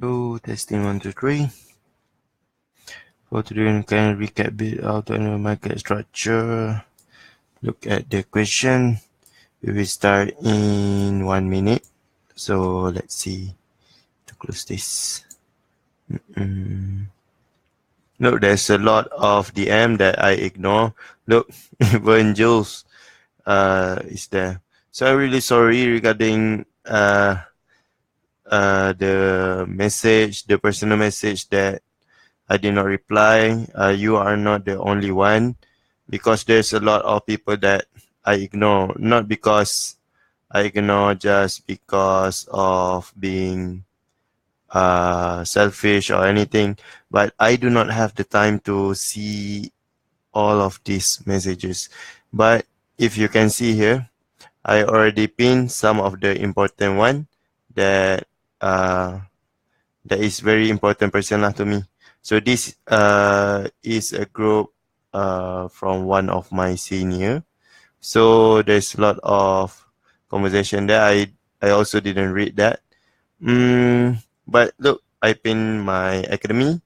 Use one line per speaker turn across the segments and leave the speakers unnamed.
Hello, testing 1, 2, 3. For today, we can recap a bit how to analyze market structure. Look at the question. We will start in 1 minute. So let's see to close this. Look, there's a lot of DM that I ignore. Look, even Jules is there. So I'm really sorry regarding the message, the personal message that I did not reply. You are not the only one, because there's a lot of people that I ignore, not because I ignore just because of being selfish or anything, but I do not have the time to see all of these messages. But if you can see here, I already pinned some of the important one that that is very important person to me. So this is a group from one of my senior. So there's a lot of conversation there. I also didn't read that. But look, I pin my academy,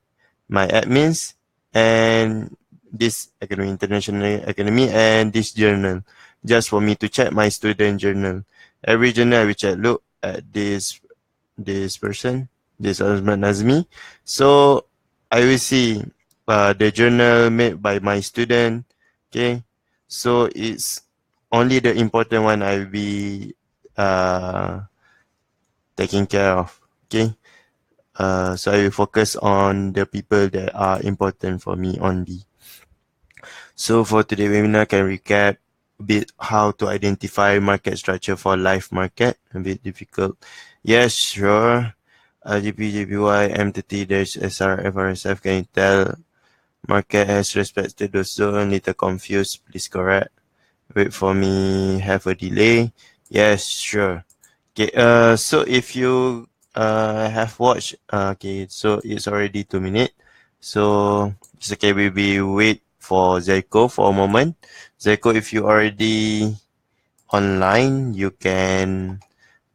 my admins, and this academy, international academy, and this journal, just for me to check my student journal. Every journal I will check. Look at this person, this Azman Nazmi. So I will see the journal made by my student. Okay, so it's only the important one I will be taking care of. Okay, so I will focus on the people that are important for me only. So for today's webinar, can recap a bit how to identify market structure for live market. A bit difficult. Yes, sure. GP, JPY, MTT, there's SRF, RSF. Can you tell market has respect to the zone? Little confused. Please correct. Wait for me. Have a delay. Yes, sure. Okay. So if you have watched, okay, so it's already 2 minutes. So it's okay. We will wait for Zeko for a moment. Zeko, if you already online, you can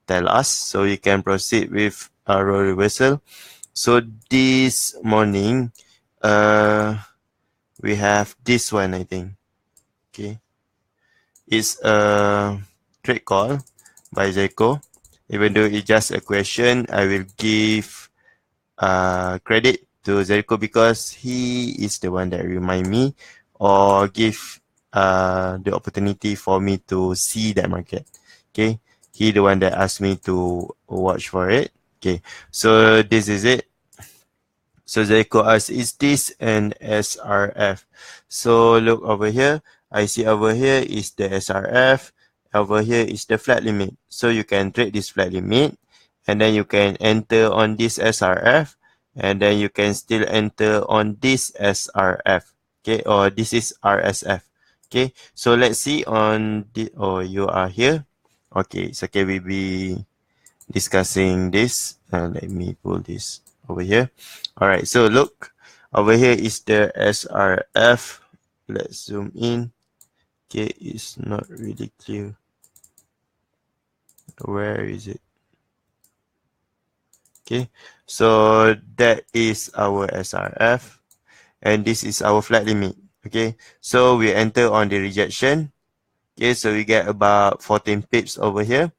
tell us so you can proceed with a role reversal. So this morning, we have this one, I think. Okay, it's a trade call by Zeko. Even though it's just a question, I will give credit to Zeko because he is the one that remind me or give the opportunity for me to see that market. Okay, he the one that asked me to watch for it. Okay, so this is it. So Zeko asks, is this an SRF? So look over here. I see over here is the SRF. Over here is the flat limit. So you can trade this flat limit, and then you can enter on this SRF, and then you can still enter on this SRF. Okay, or this is RSF. Okay, so let's see on the, oh, you are here. Okay, so okay, we'll be discussing this. Let me pull this over here. All right, so look, over here is the SRF. Let's zoom in. Okay, it's not really clear. Where is it? Okay, so that is our SRF, and this is our flat limit. Okay, so we enter on the rejection. Okay, so we get about 14 pips over here.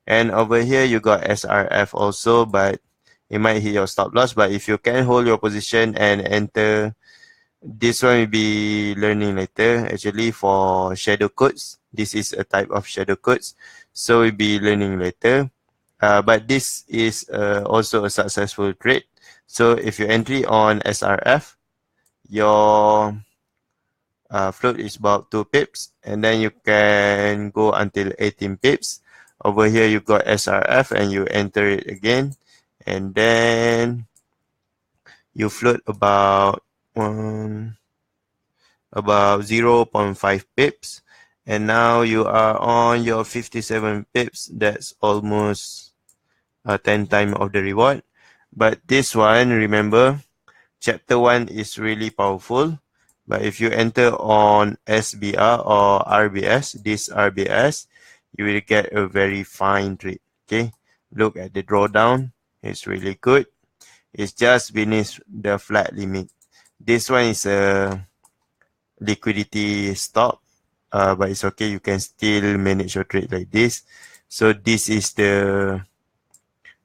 And over here, you got SRF also, but it might hit your stop loss. But if you can hold your position and enter, this one will be learning later. Actually, for shadow codes, this is a type of shadow codes. So we'll be learning later. But this is also a successful trade. So if you entry on SRF, your float is about 2 pips, and then you can go until 18 pips. Over here, you got SRF, and you enter it again, and then you float about 0.5 pips, and now you are on your 57 pips. That's almost 10 times of the reward. But this one, remember, chapter 1 is really powerful. But if you enter on SBR or RBS, this RBS, you will get a very fine trade. Okay, look at the drawdown. It's really good. It's just beneath the flat limit. This one is a liquidity stop, but it's okay. You can still manage your trade like this. So this is the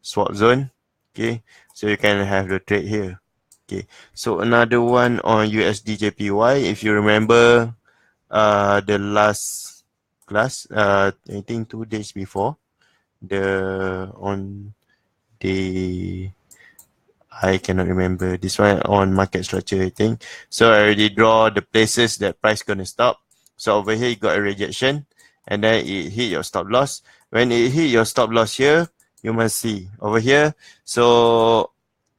swap zone. Okay, so you can have the trade here. Okay, so another one on USD JPY. If you remember, the last class, I think 2 days before, on the I cannot remember. This one on market structure, I think. So I already draw the places that price gonna stop. So over here you got a rejection, and then it hit your stop loss. When it hit your stop loss here, you must see over here. So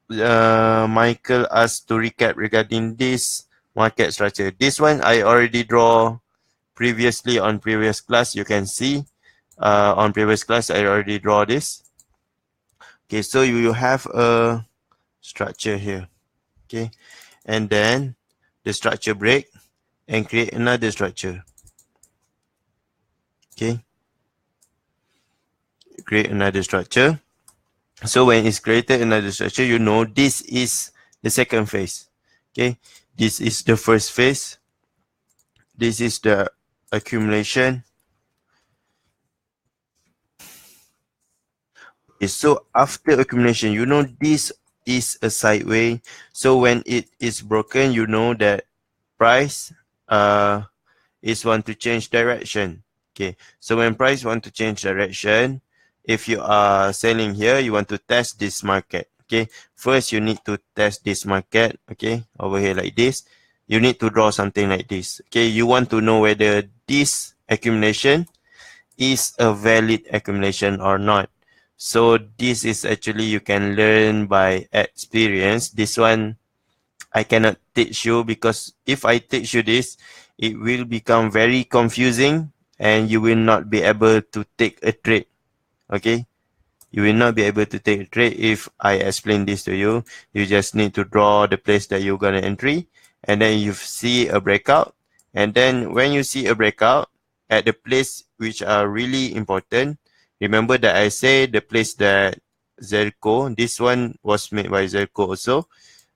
Michael asked to recap regarding this market structure. This one I already draw previously on previous class. You can see on previous class I already draw this. Okay, so you will have a structure here. Okay, and then the structure break and create another structure. Okay, create another structure. So when it's created another structure, you know this is the second phase. Okay, this is the first phase. This is the accumulation. Okay, so after accumulation, you know this is a sideway. So when it is broken, you know that price is want to change direction. Okay, so when price want to change direction, if you are selling here, you want to test this market. Okay, first you need to test this market. Okay, over here like this, you need to draw something like this. Okay, you want to know whether this accumulation is a valid accumulation or not. So this is actually you can learn by experience. This one I cannot teach you, because if I teach you this, it will become very confusing and you will not be able to take a trade. Okay, you will not be able to take a trade if I explain this to you. You just need to draw the place that you're gonna entry, and then you see a breakout, and then when you see a breakout at the place which are really important, remember that I say the place that Zerko, this one was made by Zerko also.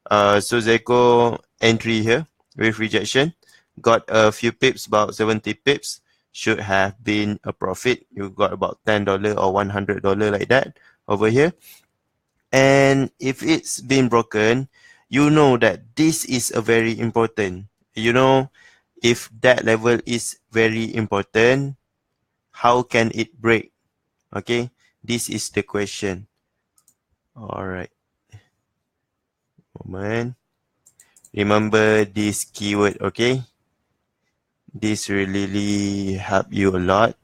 So Zerko entry here with rejection, got a few pips, about 70 pips, should have been a profit. You got about $10 or $100 like that over here. And if it's been broken, you know that this is a very important. You know, if that level is very important, how can it break? Okay, this is the question. All right, moment. Remember this keyword, okay? This will really help you a lot.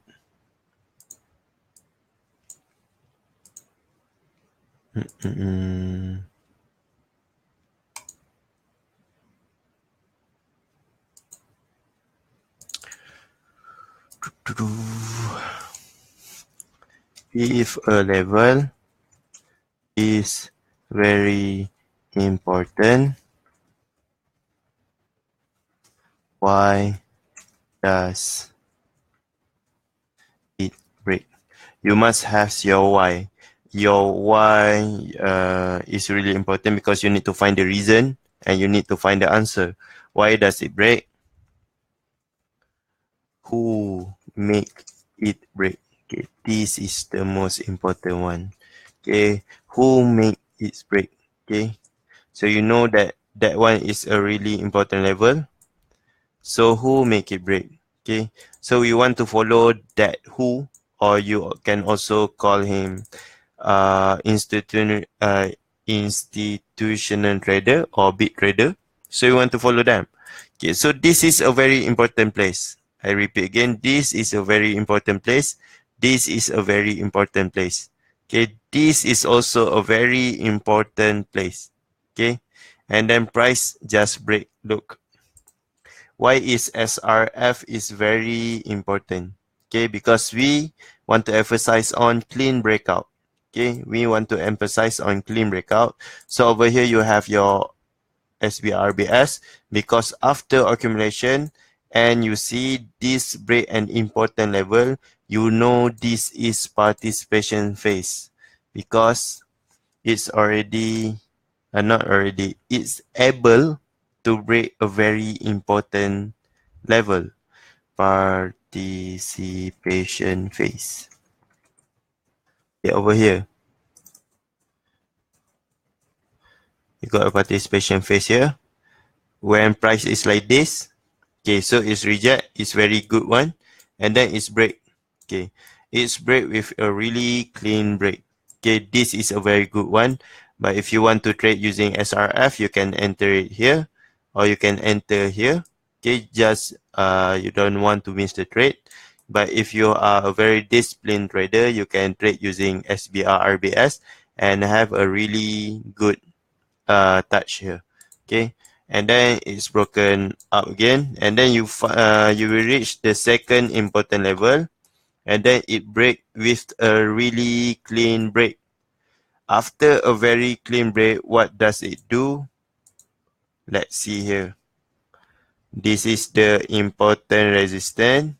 If a level is very important, why does it break? You must have your why. Your why is really important because you need to find the reason and you need to find the answer. Why does it break? Who make it break? Okay, this is the most important one. Okay, who make it break? Okay, so you know that that one is a really important level. So who make it break? Okay, so we want to follow that who, or you can also call him institutional trader or big trader. So you want to follow them. Okay, so this is a very important place. I repeat again, this is a very important place. This is a very important place. Okay, this is also a very important place. Okay, and then price just break. Look, why is SRF is very important? Okay, because we want to emphasize on clean breakout. Okay, we want to emphasize on clean breakout. So over here you have your SBRBS, because after accumulation and you see this break an important level, you know this is participation phase because it's already not already, it's able to break a very important level, participation phase. Okay, over here, you got a participation phase here. When price is like this, okay, so it's reject, it's very good one, and then it's break. Okay, it's break with a really clean break. Okay, this is a very good one. But if you want to trade using SRF, you can enter it here, or you can enter here. Okay, just you don't want to miss the trade. But if you are a very disciplined trader, you can trade using SBR RBS and have a really good touch here. Okay, and then it's broken up again, and then you will reach the second important level, and then it break with a really clean break. After a very clean break, what does it do? Let's see here. This is the important resistance.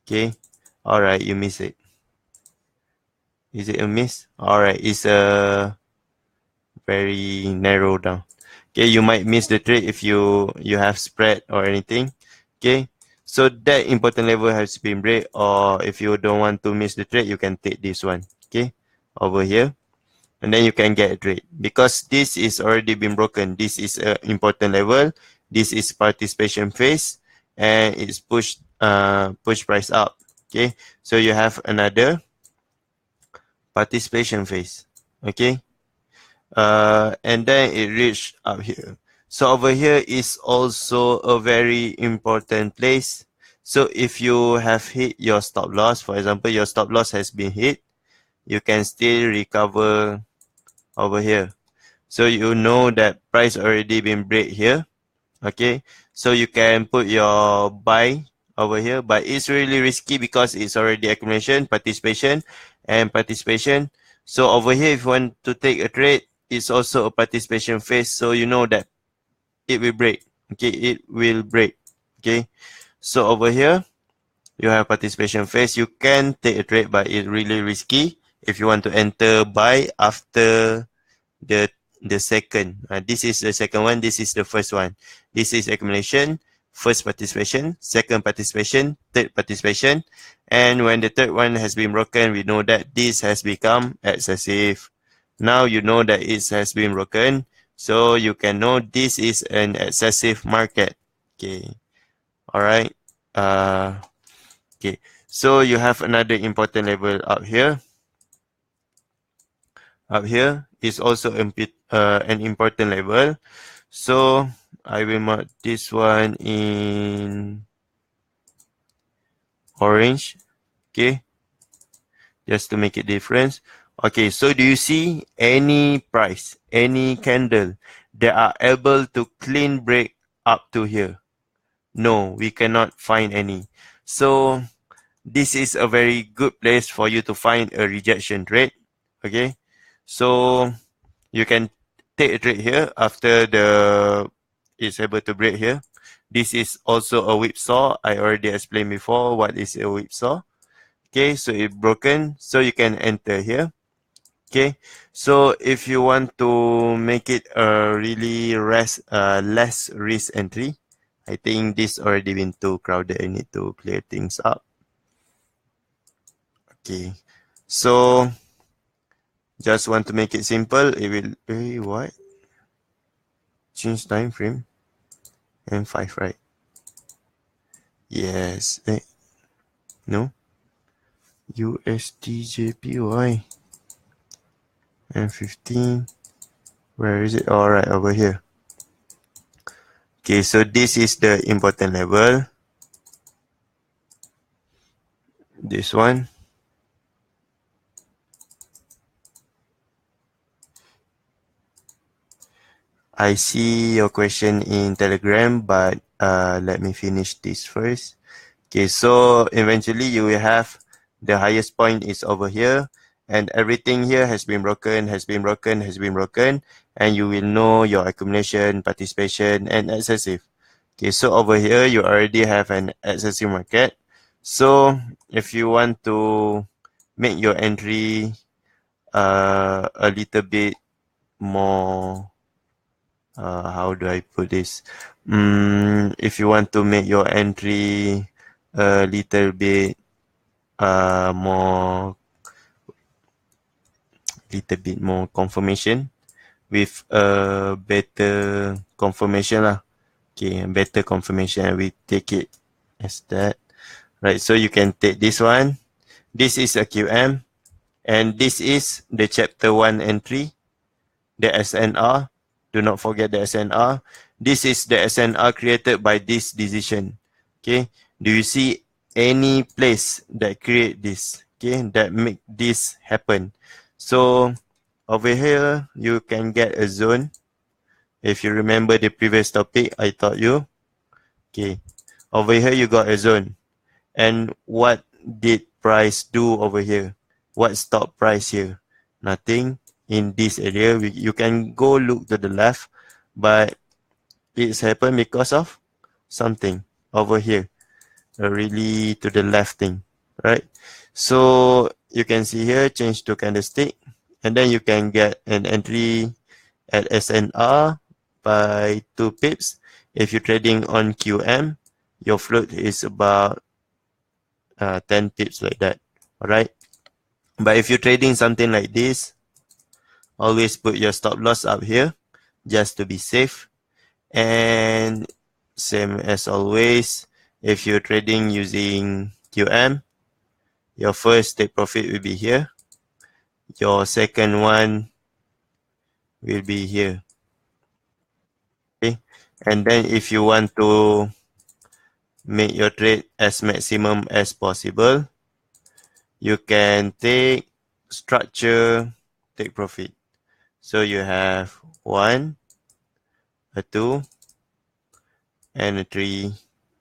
Okay, all right, you miss it. Is it a miss? All right, it's a very narrow down. Okay, you might miss the trade if you have spread or anything. Okay, so that important level has been break, or if you don't want to miss the trade, you can take this one. Okay, over here, and then you can get a trade because this is already been broken. This is an important level. This is participation phase, and it's push price up. Okay, so you have another participation phase. Okay, and then it reached up here. So over here is also a very important place. So if you have hit your stop loss, for example, your stop loss has been hit, you can still recover over here. So you know that price already been break here. Okay, so you can put your buy over here, but it's really risky because it's already accumulation, participation, and participation. So over here, if you want to take a trade, it's also a participation phase, so you know that it will break. Okay, it will break. Okay, so over here, you have participation phase. You can take a trade, but it's really risky if you want to enter buy after the second. This is the second one. This is the first one. This is accumulation, first participation, second participation, third participation. And when the third one has been broken, we know that this has become excessive. Now you know that it has been broken, so you can know this is an excessive market. Okay, all right. Okay, so you have another important level up here. Up here is also an important level. So I will mark this one in orange. Okay, just to make it difference. Okay, so do you see any price, any candle that are able to clean break up to here? No, we cannot find any. So this is a very good place for you to find a rejection trade. Okay, so you can take a trade here after it's able to break here. This is also a whipsaw. I already explained before what is a whipsaw. Okay, so it broken, so you can enter here. Okay, so if you want to make it a really less risk entry, I think this already been too crowded. I need to clear things up. Okay, so just want to make it simple. It will what? Change time frame and 5, right? Yes. No. USDJPY and 15. Where is it? All right, over here. Okay, so this is the important level. This one. I see your question in Telegram, but let me finish this first. Okay, so eventually you will have the highest point is over here, and everything here has been broken, and you will know your accumulation, participation, and excessive. Okay, so over here you already have an excessive market. So if you want to make your entry a little bit more, how do I put this? If you want to make your entry a little bit more, confirmation with a better confirmation lah. Okay, better confirmation. We take it as that. Right, so you can take this one. This is a QM, and this is the chapter 1 entry, the SNR. Do not forget the SNR. This is the SNR created by this decision. Okay, do you see any place that create this? Okay, that make this happen. So over here, you can get a zone. If you remember the previous topic I taught you. Okay, over here you got a zone. And what did price do over here? What stop price here? Nothing in this area. You can go look to the left, but it's happened because of something over here, really to the left thing, right? So you can see here, change to candlestick, and then you can get an entry at SNR by 2 pips. If you're trading on QM, your float is about 10 pips like that. All right. But if you're trading something like this, always put your stop loss up here just to be safe. And same as always, if you're trading using QM, your first take profit will be here. Your second one will be here. Okay. And then if you want to make your trade as maximum as possible, you can take structure, take profit. So you have 1, a 2, and a 3.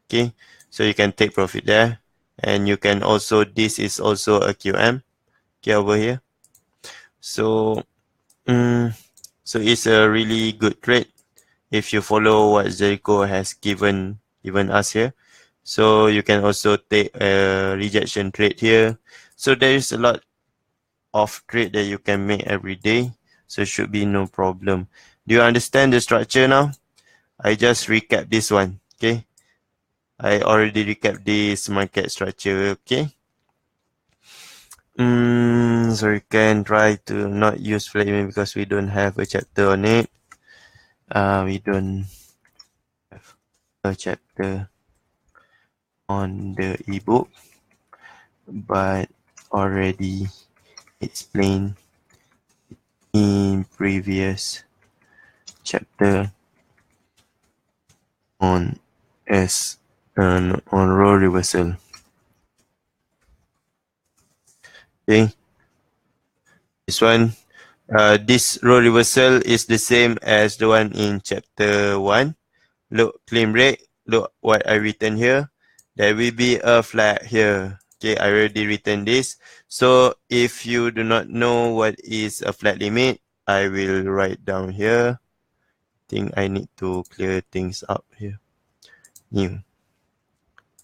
Okay, so you can take profit there. And you can also, this is also a QM. Okay, over here. So, so it's a really good trade if you follow what Jericho has given us here. So you can also take a rejection trade here. So there is a lot of trade that you can make every day. So it should be no problem. Do you understand the structure now? I just recap this one. Okay. I already recapped this market structure. Okay. So you can try to not use flaming because we don't have a chapter on it. We don't have a chapter on the ebook, but already explained in previous chapter on on row reversal. Okay, this one, this row reversal is the same as the one in chapter 1. Look, claim rate, look what I written here. There will be a flag here. Okay, I already written this. So if you do not know what is a flat limit, I will write down here. Think I need to clear things up here. New.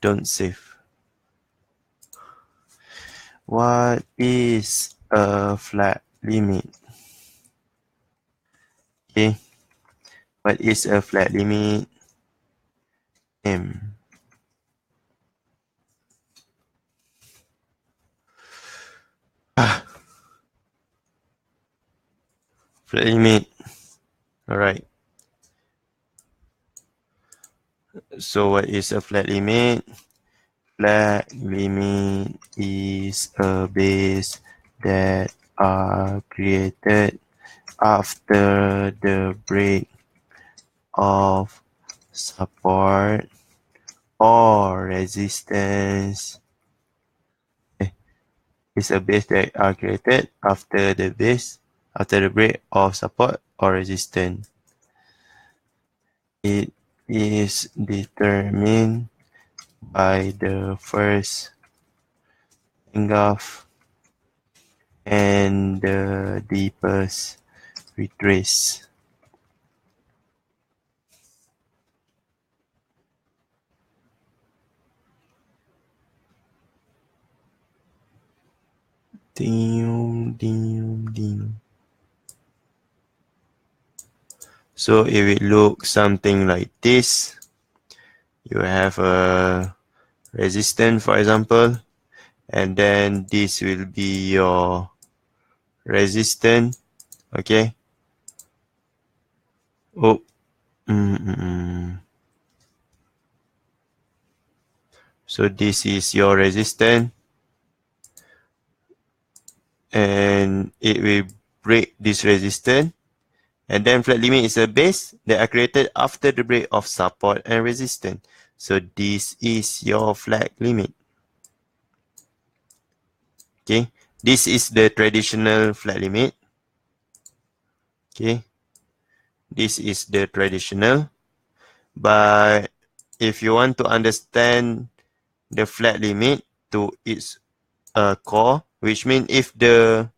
Don't save. What is a flat limit? Okay. What is a flat limit? M. Flat limit. Alright. So what is a flat limit? Flat limit is a base that are created after the break of support or resistance. It's a base that are created after the break of support or resistance. It is determined by the first engulf and the deepest retrace. Ding, ding, ding. So it will look something like this. You have a resistance, for example, and then this will be your resistance. Okay. Oh. So this is your resistance, and it will break this resistance. And then flat limit is a base that are created after the break of support and resistance. So this is your flat limit. Okay, this is the traditional flat limit. Okay, this is the traditional. But if you want to understand the flat limit to its core, which means if the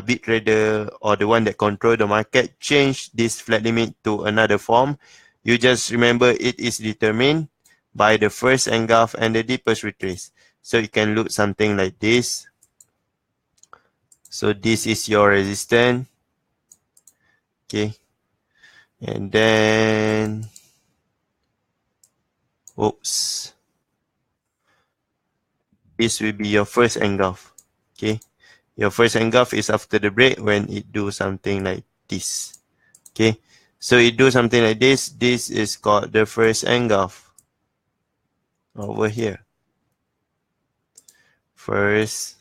bit trader or the one that control the market change this flat limit to another form, you just remember it is determined by the first engulf and the deepest retrace. So you can look something like this. So this is your resistance. Okay. And then, oops, this will be your first engulf. Okay. Your first engulf is after the break when it do something like this. Okay. So it do something like this. This is called the first engulf. Over here. First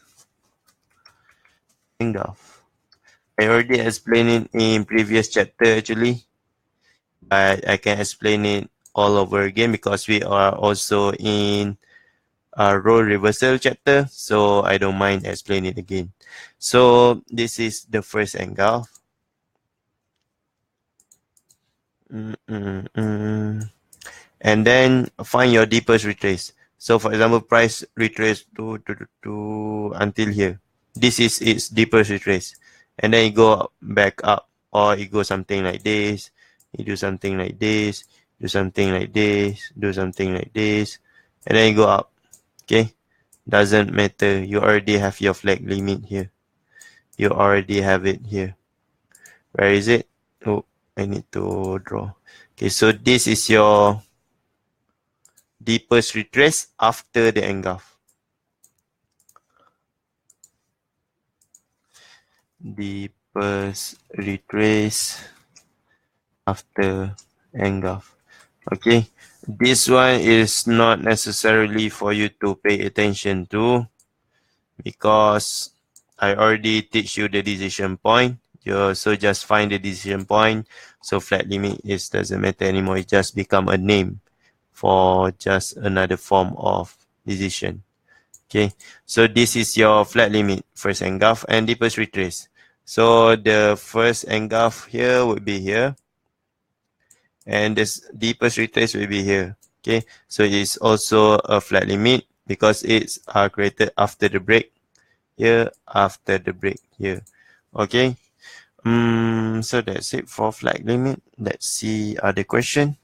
engulf. I already explained it in previous chapter actually. But I can explain it all over again because we are also in a role reversal chapter. So I don't mind explaining it again. So this is the first engulf. And then find your deepest retrace. So for example, price retrace to until here. This is its deepest retrace. And then it go back up, or it goes something like this. You do something like this, do something like this, do something like this, and then you go up. Okay, doesn't matter. You already have your flag limit here. You already have it here. Where is it? Oh, I need to draw. Okay, so this is your deepest retrace after the engulf. Deepest retrace after engulf. Okay, this one is not necessarily for you to pay attention to because I already teach you the decision point. So just find the decision point. So flat limit is doesn't matter anymore. It just become a name for just another form of decision. Okay, so this is your flat limit, first engulf and deepest retrace. So the first engulf here would be here, and this deepest retrace will be here. Okay, so it's also a flat limit because it's created after the break here, after the break here. Okay, so that's it for flat limit. Let's see other question.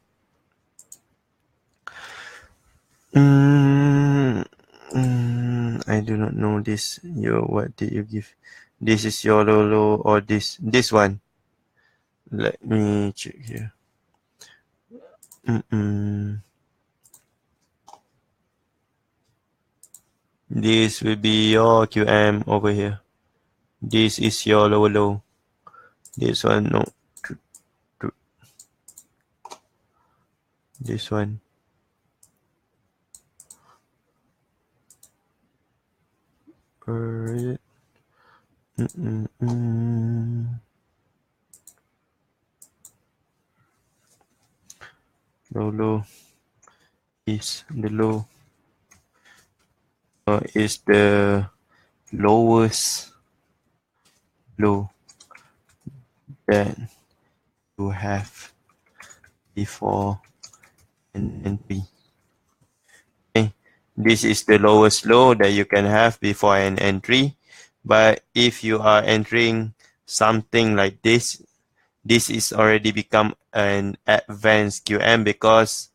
I do not know this. What did you give? This is your low or this one. Let me check here. This will be your QM over here. This is your low. This one, no. This one. Where is it? Low is the low. Is the lowest low that you have before an entry. Okay, this is the lowest low that you can have before an entry. But if you are entering something like this, this is already become an advanced QM because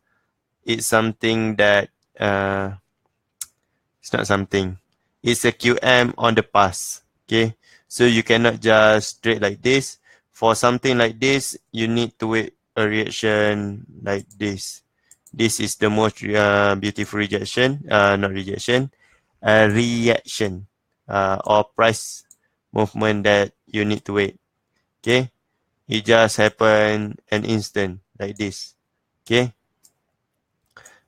it's something that it's not something. It's a QM on the past. Okay, so you cannot just trade like this. for something like this, you need to wait a reaction like this. This is the most beautiful rejection, not rejection, reaction or price movement that you need to wait. Okay, it just happen an instant like this. Okay,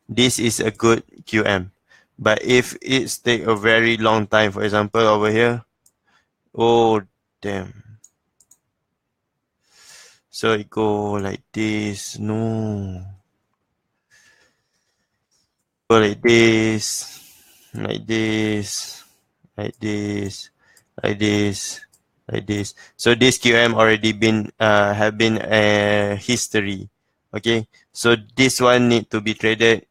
this is a good QM. But if it's take a very long time, for example over here, oh damn. So it go like this, no. Go like this, like this, like this, like this, like this. So this QM already been have been a history. Okay, so this one need to be traded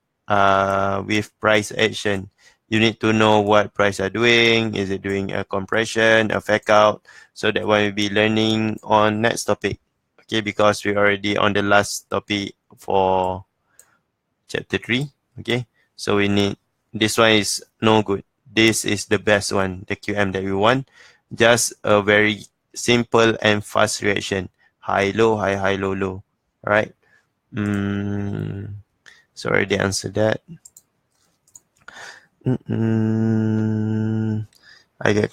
with price action. You need to know what price are doing. Is it doing a compression, a fake out? So that one will be learning on next topic. Okay, because we already on the last topic for chapter 3. Okay, so we need, this one is no good. This is the best one, the QM that we want. Just a very simple and fast reaction. High, low, high, high, low, low. Right? So I already answered that. I get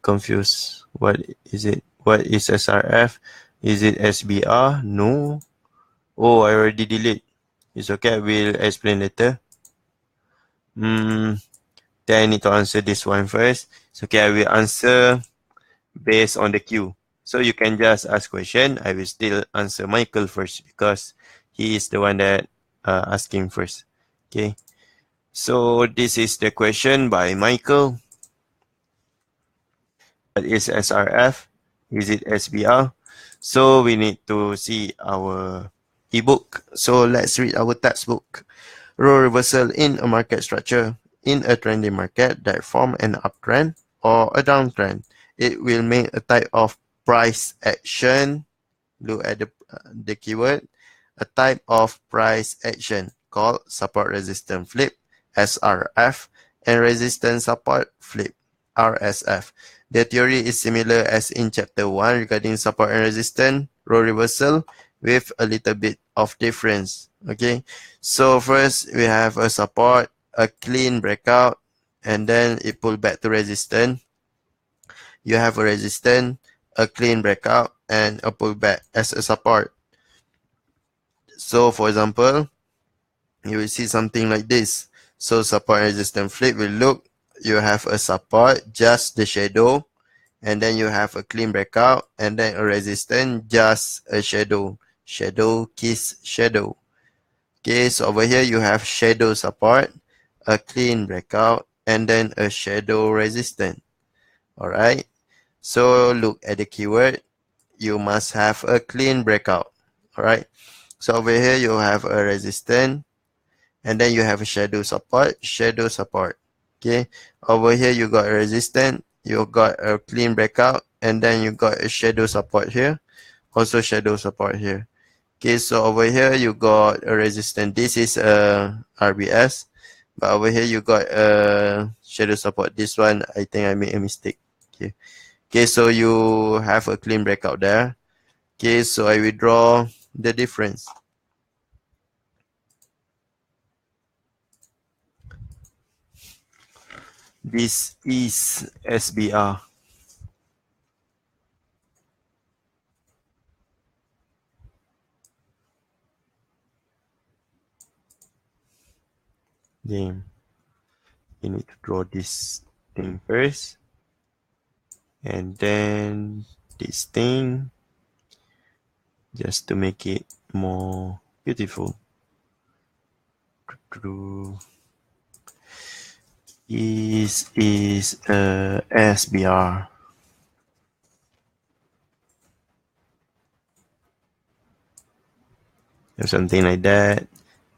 confused. What is it? What is SRF? Is it SBR? No. Oh, I already delete. It's okay. I will explain later. Then I need to answer this one first. So, okay, I will answer based on the queue. So you can just ask question. I will still answer Michael first because he is the one that asking first. Okay. So this is the question by Michael. What is SRF? Is it SBR? So we need to see our ebook. So let's read our textbook. Role reversal in a market structure. In a trendy market that form an uptrend or a downtrend, it will make a type of price action. Look at the keyword. A type of price action called support resistance flip, SRF, and resistance support flip, RSF. The theory is similar as in chapter 1 regarding support and resistance, role reversal, with a little bit of difference. Okay, so first we have a support, a clean breakout, and then it pull back to resistance. You have a resistance, a clean breakout, and a pullback as a support. So for example, you will see something like this. So support and resistance flip will look, you have a support, just the shadow, and then you have a clean breakout, and then a resistance, just a shadow. Shadow, kiss, shadow. Okay, so over here you have shadow support, a clean breakout, and then a shadow resistance. Alright, so look at the keyword. You must have a clean breakout. Alright, so over here you have a resistance, and then you have a shadow support, shadow support. Okay, over here you got a resistance, you got a clean breakout, and then you got a shadow support here, also shadow support here. Okay, so over here you got a resistance. This is a RBS, but over here you got a shadow support. This one I think I made a mistake. Okay, okay, so you have a clean breakout there. Okay, so I will draw the difference. This is SBR. Then you need to draw this thing first, and then this thing, just to make it more beautiful. This is SBR. You have something like that.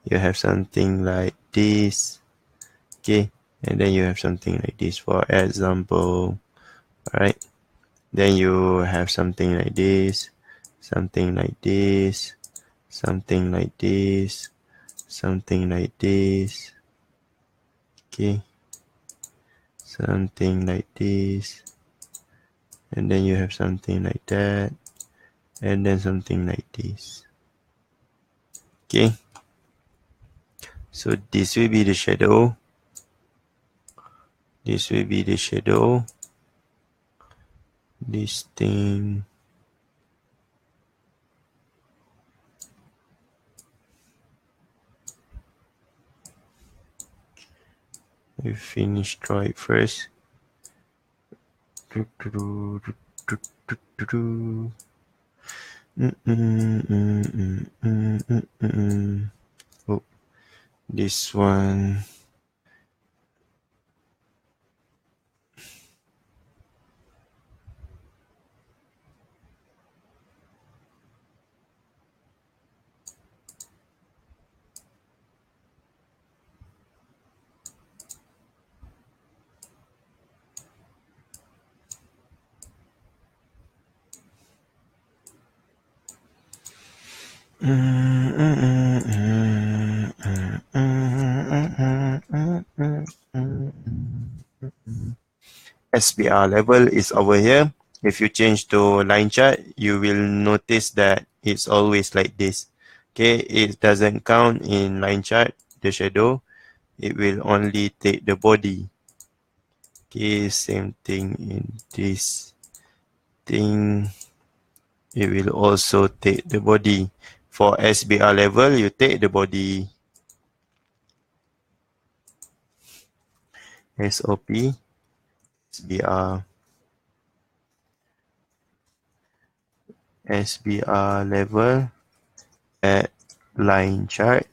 You have something like this. Okay, and then you have something like this, for example. Alright, then you have something like this, something like this, something like this, something like this. Okay, something like this, and then you have something like that, and then something like this. Okay, so this will be the shadow. This will be the shadow. This thing. We finish draw it first. Oh, this one. SBR level is over here. If you change to line chart, you will notice that it's always like this. Okay, it doesn't count in line chart, the shadow. It will only take the body. Okay, same thing in this thing. It will also take the body. For SBR level, you take the body. SOP, SBR, SBR level at line chart.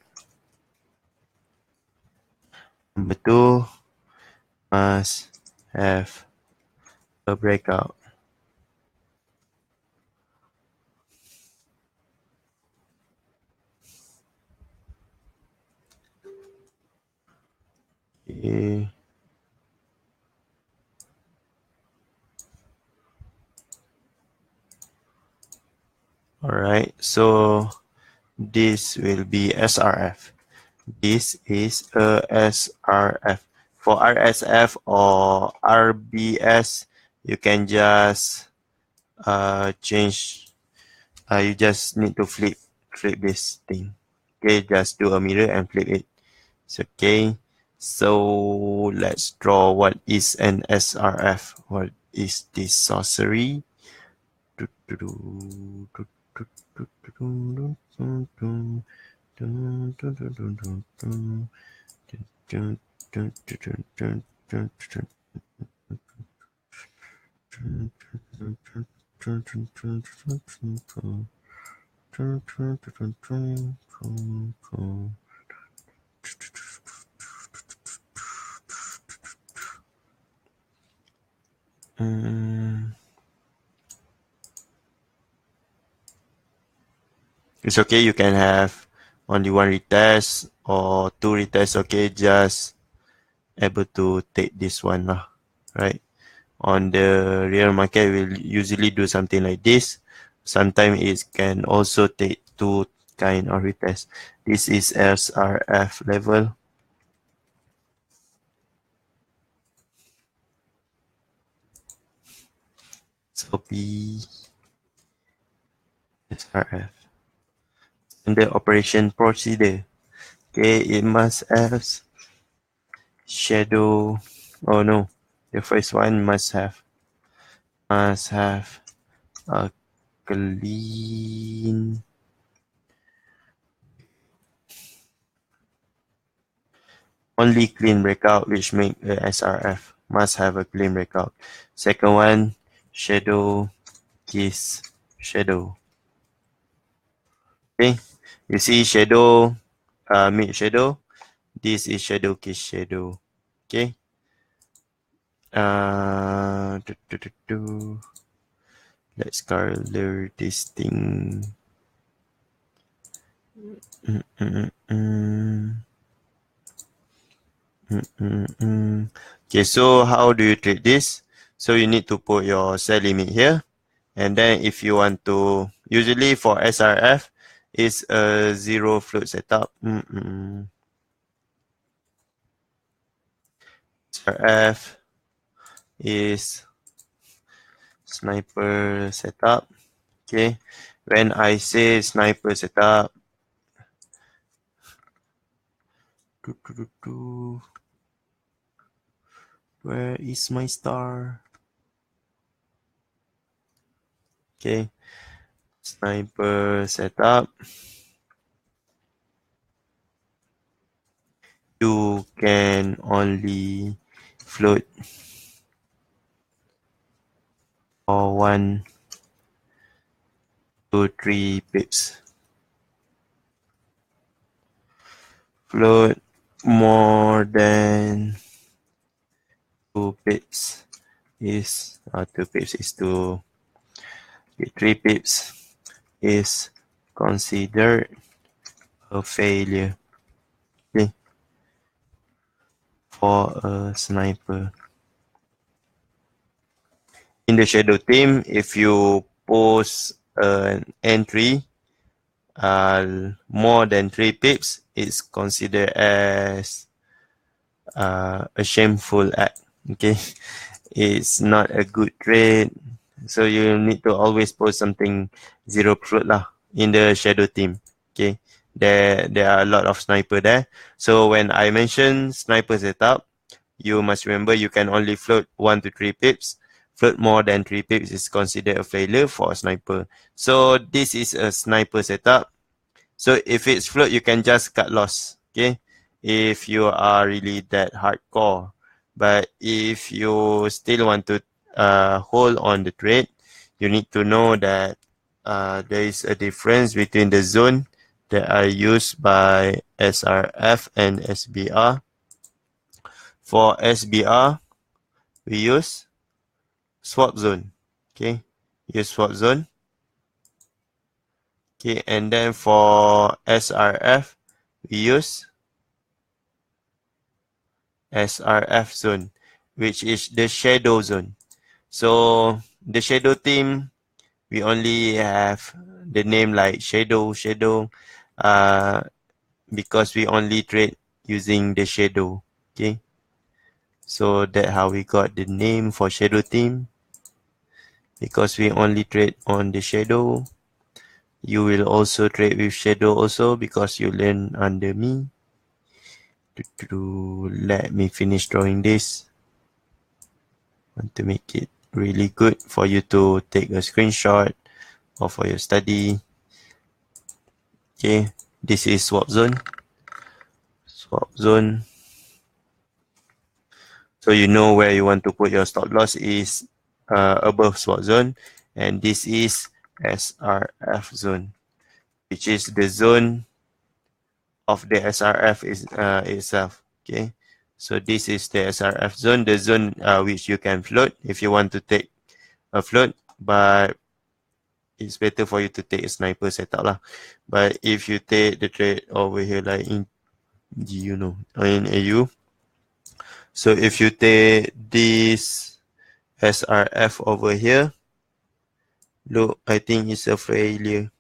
Number 2 must have a breakout. Okay. Alright, so this will be SRF. This is a SRF. For RSF or RBS, you can just change. You just need to flip this thing. Okay, just do a mirror and flip it. It's okay. So let's draw what is an SRF. What is this sorcery? It's okay, you can have only one retest or two retests, okay, just able to take this one, right? On the real market, we'll usually do something like this. Sometimes it can also take two kind of retest. This is SRF level. So P SRF. And the operation procedure. Okay, it must have shadow. Oh no, the first one must have a clean only clean breakout, which make the SRF must have a clean breakout. Second one, shadow kiss shadow. Okay, you see shadow, mid shadow. This is shadow kiss shadow. Okay. Uh, do, do, do, do. Let's color this thing. Okay, so how do you treat this? So you need to put your sell limit here. And then if you want to, usually for SRF, it's a zero float setup. SRF is sniper setup. Okay. When I say sniper setup, where is my star? Okay, sniper setup. You can only float for 1 to 3 pips. Float more than 2 pips is 2 pips is 3 pips is considered a failure, okay, for a sniper. In the shadow team, if you post an entry more than 3 pips, it's considered as a shameful act. Okay, it's not a good trade. So you need to always post something zero float lah in the shadow team. Okay, there are a lot of sniper there. So when I mention sniper setup, you must remember you can only float 1 to 3 pips. Float more than 3 pips is considered a failure for a sniper. So this is a sniper setup. So if it's float, you can just cut loss. Okay, if you are really that hardcore. But if you still want to hold on the trade, you need to know that there is a difference between the zone that are used by SRF and SBR. For SBR, we use swap zone. Okay, use swap zone. Okay, and then for SRF, we use SRF zone, which is the shadow zone. So the shadow team, we only have the name like shadow, because we only trade using the shadow. Okay, so that's how we got the name for shadow team, because we only trade on the shadow. You will also trade with shadow also because you learn under me. Let me finish drawing this. Want to make it really good for you to take a screenshot or for your study. Okay, this is swap zone. Swap zone. So you know where you want to put your stop loss is above swap zone, and this is SRF zone, which is the zone of the SRF is itself. Okay, so this is the SRF zone, the zone which you can float if you want to take a float, but it's better for you to take a sniper setup lah. But if you take the trade over here like in in AU, so if you take this SRF over here, look, I think it's a failure.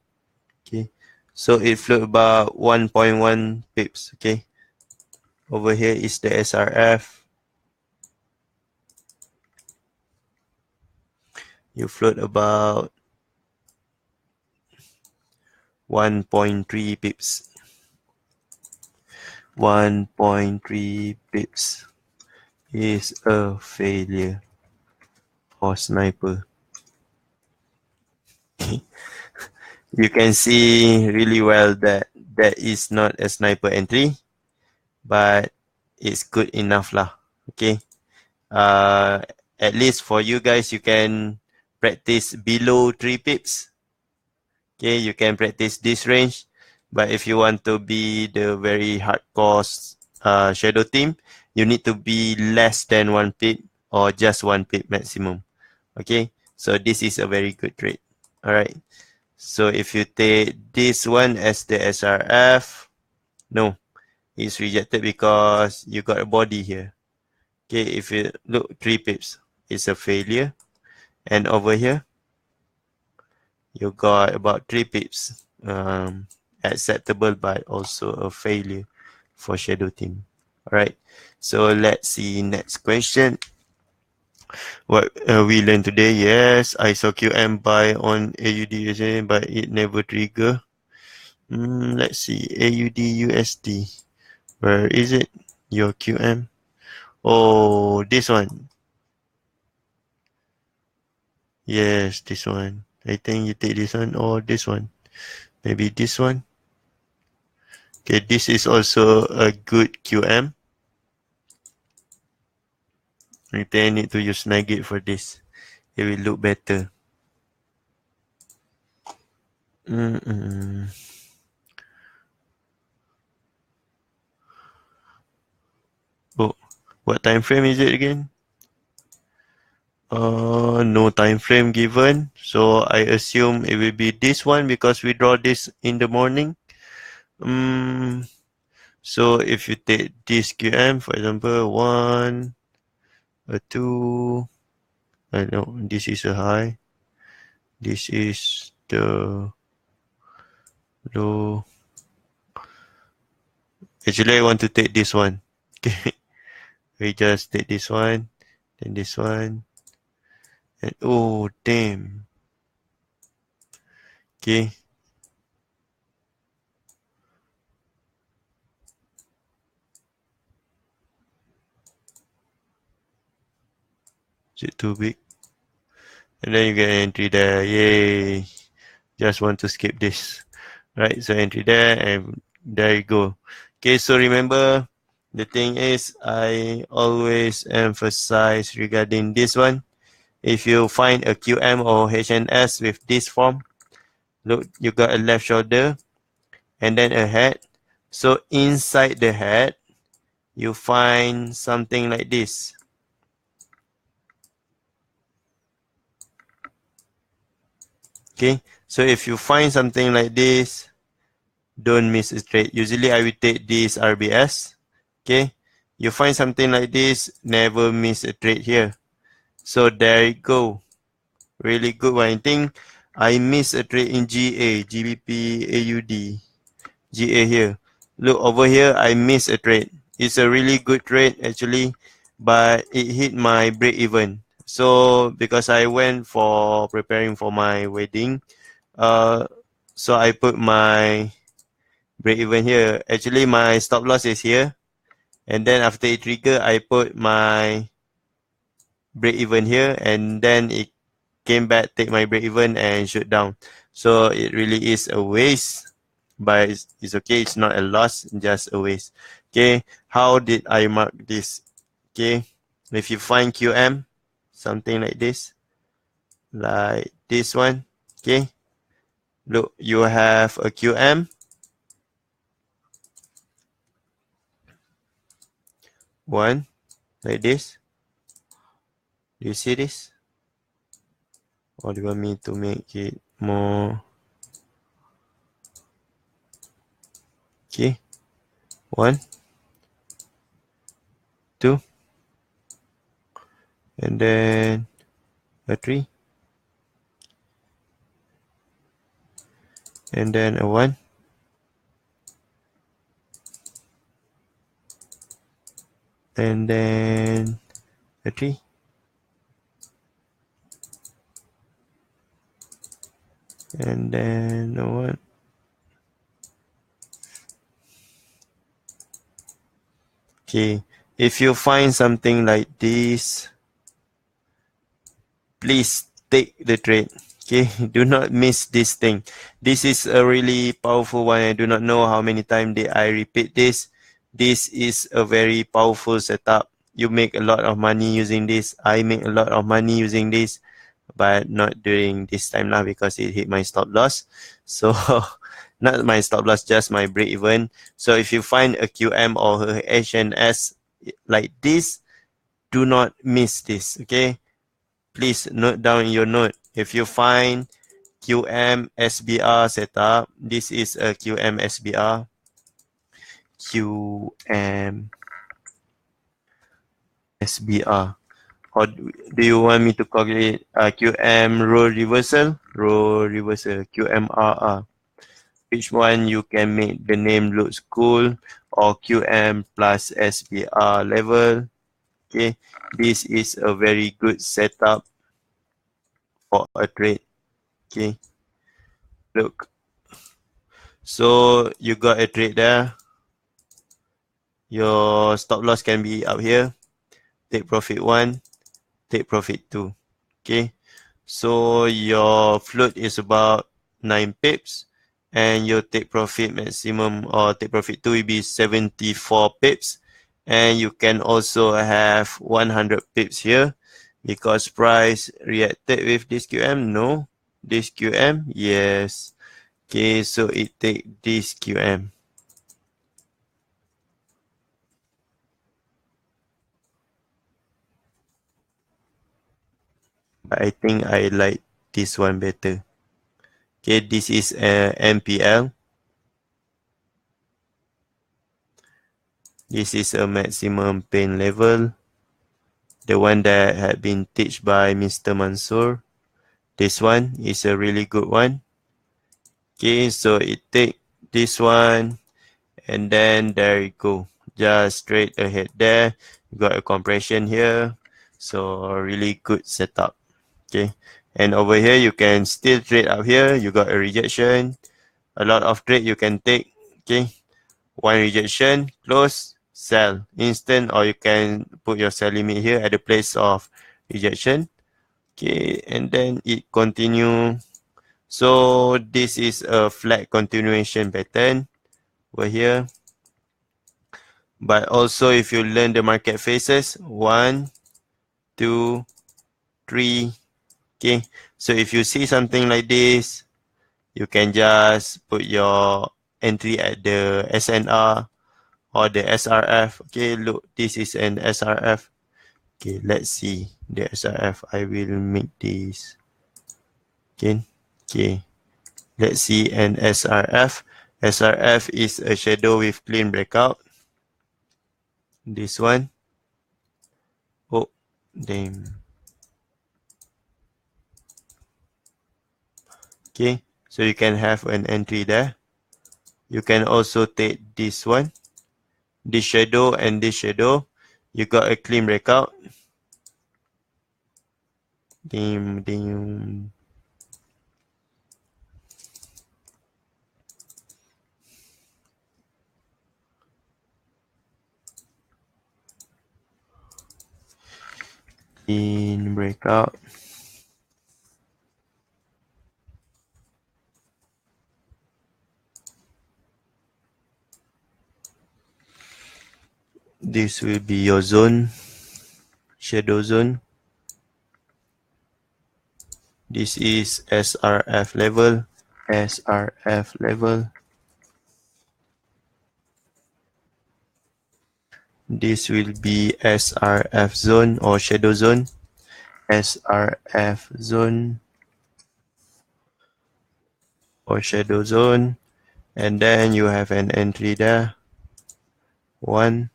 Okay, so it float about 1.1 pips. Okay, over here is the SRF. You float about 1.3 pips. 1.3 pips is a failure for sniper. You can see really well that that is not a sniper entry, but it's good enough lah. Okay, at least for you guys, you can practice below 3 pips. Okay, you can practice this range, but if you want to be the very hardcore shadow team, you need to be less than 1 pip or just 1 pip maximum. Okay, so this is a very good trade. All right, so if you take this one as the SRF, no, it's rejected because you got a body here. Okay, if you look 3 pips, it's a failure, and over here you got about 3 pips, acceptable but also a failure for shadow team. All right, so let's see next question. What we learned today? Yes, I saw QM buy on AUD USD, but it never trigger. Let's see, AUD USD. Where is it? Your QM. Oh, this one. Yes, this one. I think you take this one or this one. Maybe this one. Okay, this is also a good QM. I think I need to use Nugget for this. It will look better. Oh, what time frame is it again? No time frame given. So I assume it will be this one because we draw this in the morning. So if you take this QM, for example, 1, a 2, I know this is a high. This is the low. Actually, I want to take this one. Okay, we just take this one, then this one, and oh damn. Okay, is it too big? And then you get an entry there. Yay! Just want to skip this. Right, so entry there, and there you go. Okay, so remember, the thing is, I always emphasize regarding this one. If you find a QM or HNS with this form, look, you got a left shoulder and then a head. So inside the head, you find something like this. Okay, so if you find something like this, don't miss a trade. Usually I will take this RBS. Okay, you find something like this, never miss a trade here. So there you go. Really good one. I think I missed a trade in GA, GBP, AUD, GA here. Look over here, I missed a trade. It's a really good trade actually, but it hit my break even. So because I went for preparing for my wedding, so I put my break even here. Actually, my stop loss is here, and then after it trigger, I put my break even here, and then it came back, take my break even, and shoot down. So it really is a waste, but it's okay. It's not a loss, just a waste. Okay, how did I mark this? Okay, if you find QM, something like this one. Okay, look, you have a QM, one like this. Do you see this? Or do you want me to make it more? Okay, 1, 2, and then a 3, and then a 1, and then a 3, and then a 1. Okay, if you find something like this, please take the trade. Okay, do not miss this thing. This is a really powerful one. I do not know how many times did I repeat this. This is a very powerful setup. You make a lot of money using this. I make a lot of money using this, but not during this time now because it hit my stop loss. So not my stop loss, just my break even. So if you find a QM or a HNS like this, do not miss this. Okay, please note down in your note. If you find QM SBR setup, this is a QM SBR. QM SBR. Or do you want me to calculate QM roll reversal? Roll reversal, QMRR. Which one you can make the name looks cool, or QM plus SBR level? Okay, this is a very good setup for a trade. Okay, look. So you got a trade there. Your stop loss can be up here. Take profit 1, take profit 2. Okay, so your float is about 9 pips, and your take profit maximum or take profit 2 will be 74 pips, and you can also have 100 pips here because price reacted with this QM. No, this QM, yes. Okay, so it take this QM. But I think I like this one better. Okay, this is a MPL. This is a maximum pain level. The one that had been taught by Mr. Mansoor. This one is a really good one. Okay, so it take this one, and then there you go. Just straight ahead there. You got a compression here. So really good setup. Okay, and over here you can still trade up here. You got a rejection. A lot of trade you can take. Okay, one rejection, close, sell instant, or you can put your sell limit here at the place of rejection. Okay, and then it continue. So this is a flat continuation pattern over here. But also if you learn the market phases, 1, 2, 3. Okay, so if you see something like this, you can just put your entry at the SNR or the SRF. Okay, look, this is an SRF. Okay, let's see the SRF. I will make this. Okay, let's see an SRF. SRF is a shadow with clean breakout. This one. Oh, damn. Okay, so you can have an entry there. You can also take this one, this shadow and this shadow. You got a clean breakout. Damn. Clean breakout. This will be your zone, shadow zone. This is SRF level, SRF level. This will be SRF zone or shadow zone, SRF zone or shadow zone. And then you have an entry there. 1,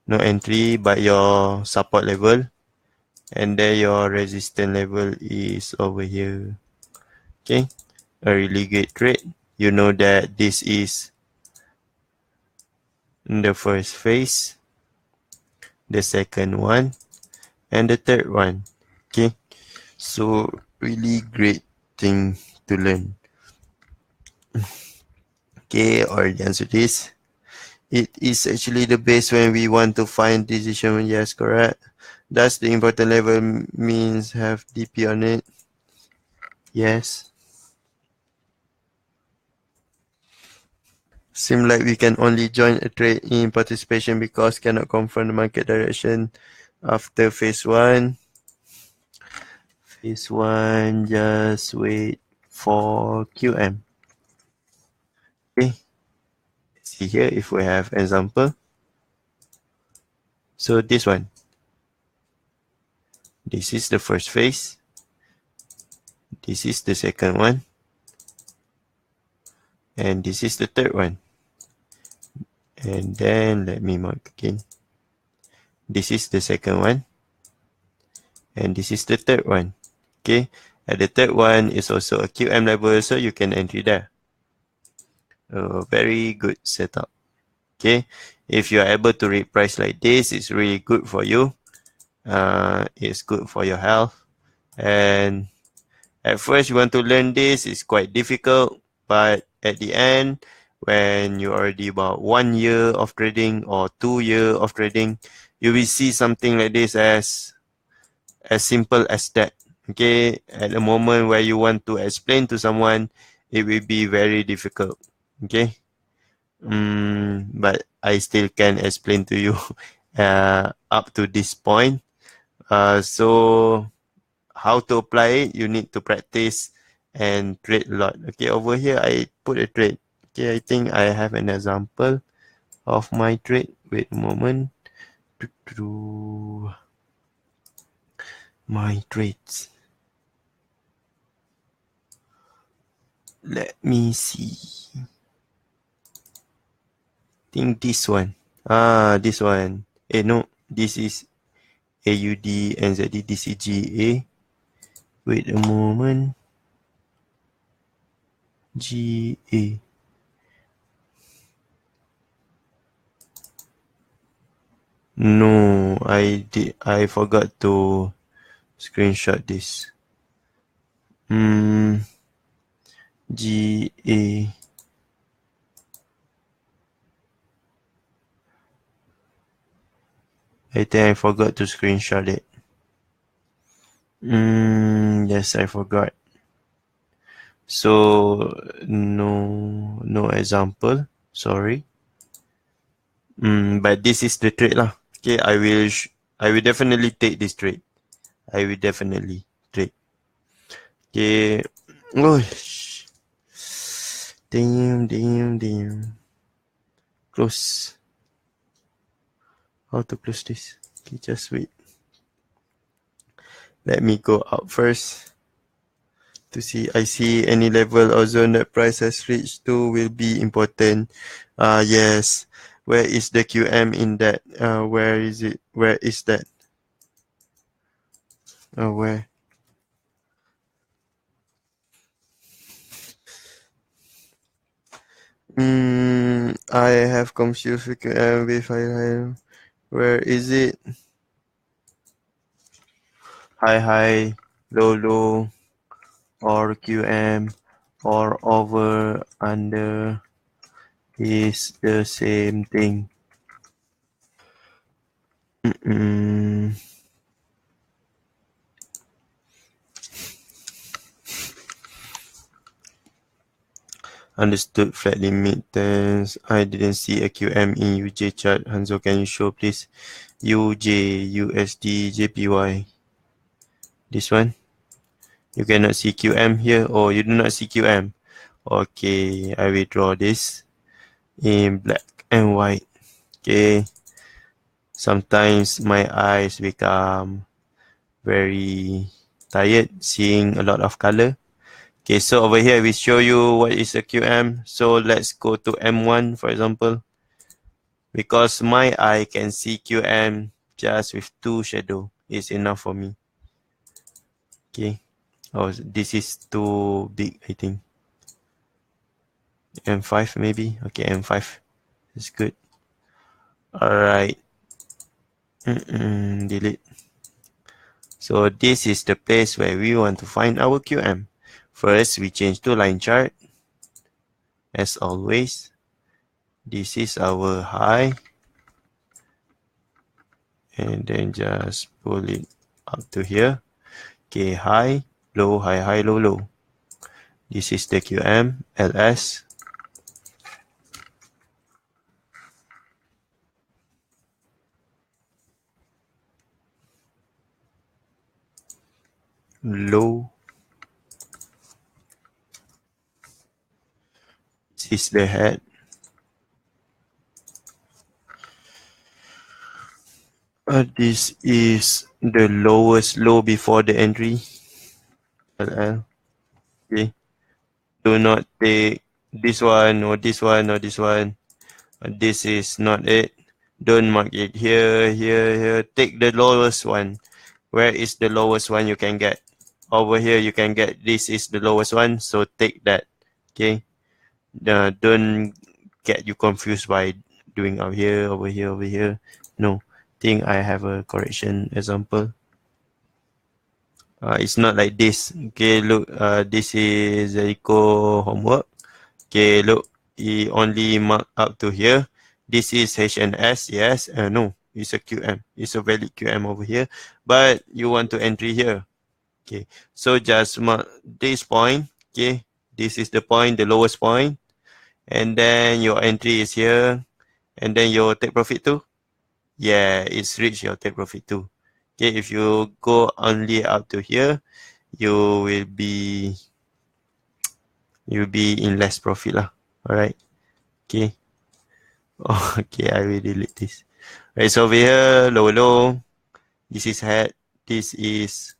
no entry, but your support level. And then your resistance level is over here. Okay, a really great trade. You know that this is the first phase, the second one, and the third one. Okay, so really great thing to learn. Okay, or the answer is, it is actually the base when we want to find decision. Yes, correct. Does the important level means have DP on it? Yes. Seem like we can only join a trade in participation because cannot confirm the market direction after phase 1. Phase 1, just wait for QM. Okay. See here if we have example. So this one. This is the first phase. This is the second one. And this is the third one. And then let me mark again. This is the second one. And this is the third one. Okay. And the third one is also a QM level, so you can entry there. A very good setup. Okay. If you are able to read price like this, it's really good for you. It's good for your health. And at first you want to learn this, it's quite difficult, but at the end, when you're already about 1 year of trading or 2 years of trading, you will see something like this as simple as that. Okay, at the moment where you want to explain to someone, it will be very difficult. Okay, but I still can explain to you up to this point. So how to apply it, you need to practice and trade a lot. Okay, over here I put a trade. Okay, I think I have an example of my trade. Wait a moment. My trades. Let me see. Think this one. This one. No, this is AUD, NZD, DCGA. Wait a moment. GA. No, I forgot to screenshot this. GA. I think I forgot to screenshot it. Yes, I forgot. So no example. Sorry. But this is the trade lah. Okay, I will definitely take this trade. I will definitely trade. Okay. Oh, damn. Close. How to close this? Okay, just wait. Let me go up first to see. I see any level or zone that price has reached to will be important. Yes. Where is the QM in that? Where is it? Where is that? Where? I have confused with QM with high. Where is it? High, low, or QM, or over, under is the same thing. Understood. Flat limit tense. I didn't see a QM in UJ chart. Hanzo, can you show please? UJ, USD, JPY. This one? You cannot see QM here, or you do not see QM. Okay, I will draw this in black and white. Okay. Sometimes my eyes become very tired seeing a lot of color. Okay, so over here we show you what is a QM. So let's go to M1 for example. Because my eye can see QM just with 2 shadow. It's enough for me. Okay. Oh, this is too big, I think. M5 maybe. Okay, M5. That's good. Alright. Delete. So this is the place where we want to find our QM. First, we change to line chart. As always, this is our high. And then just pull it up to here. Okay, high, low, high, low, low. This is the QM, LS. Low. This is the head. This is the lowest low before the entry. LL. Okay. Do not take this one or this one or this one. This is not it. Don't mark it here, here. Take the lowest one. Where is the lowest one you can get? Over here you can get, this is the lowest one, so take that. Okay. Don't get you confused by doing out here, over here, over here. No, think I have a correction example. It's not like this. Okay, look, this is Eco homework. Okay, look, he only mark up to here. This is HNS, yes. No, it's a QM. It's a valid QM over here. But you want to entry here. Okay, so just mark this point. Okay, this is the point, the lowest point. And then your entry is here. And then your take profit too. Yeah, it's reached your take profit too. Okay, if you go only up to here, you'll be in less profit lah. Alright. Okay. Oh, okay, I will delete this. Right, so over here, lower low. This is head. This is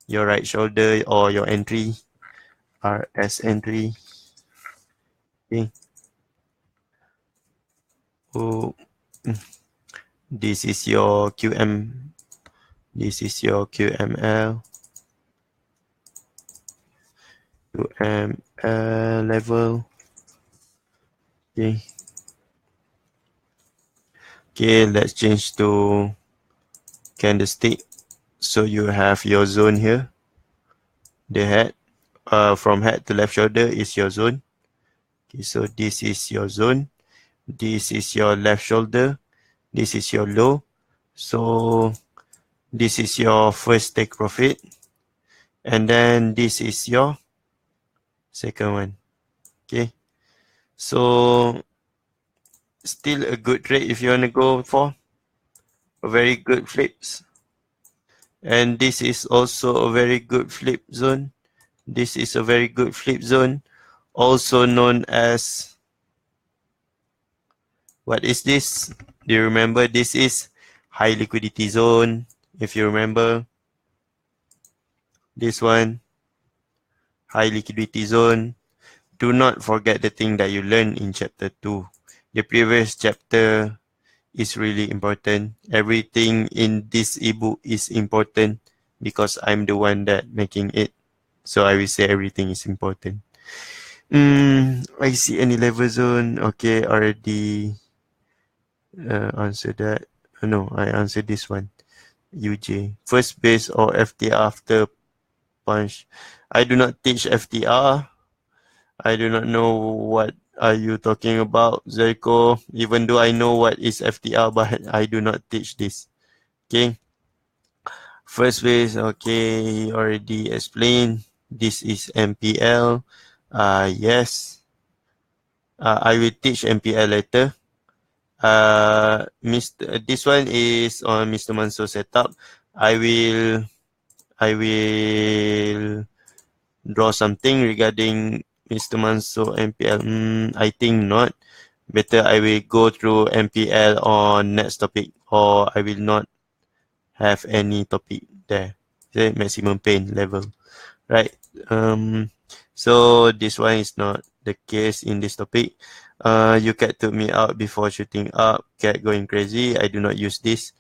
your right shoulder or your entry. RS entry. Okay. Oh, this is your QM. This is your QML. QML level. Okay. Okay, let's change to candlestick. So you have your zone here. The head. From head to left shoulder is your zone. Okay, so this is your zone. This is your left shoulder. This is your low. So this is your first take profit. And then this is your second one. Okay. So still a good trade if you want to go for a very good flips. And this is also a very good flip zone. This is a very good flip zone, also known as, what is this? Do you remember? This is high liquidity zone. If you remember this one, high liquidity zone. Do not forget the thing that you learned in chapter 2. The previous chapter is really important. Everything in this ebook is important because I'm the one that making it. So I will say everything is important. I see any level zone. Okay, already answer that. No, I answered this one. UJ. First base or FTR after punch. I do not teach FTR. I do not know what are you talking about, Zerko. Even though I know what is FTR, but I do not teach this. Okay. First base, okay, already explained. This is MPL. Yes. I will teach MPL later. This one is on Mr. Manso setup. I will draw something regarding Mr. Manso MPL. I think not. Better I will go through MPL on next topic, or I will not have any topic there. The maximum pain level, right? So this one is not the case in this topic. You cat took me out before shooting up. Cat going crazy. I do not use this.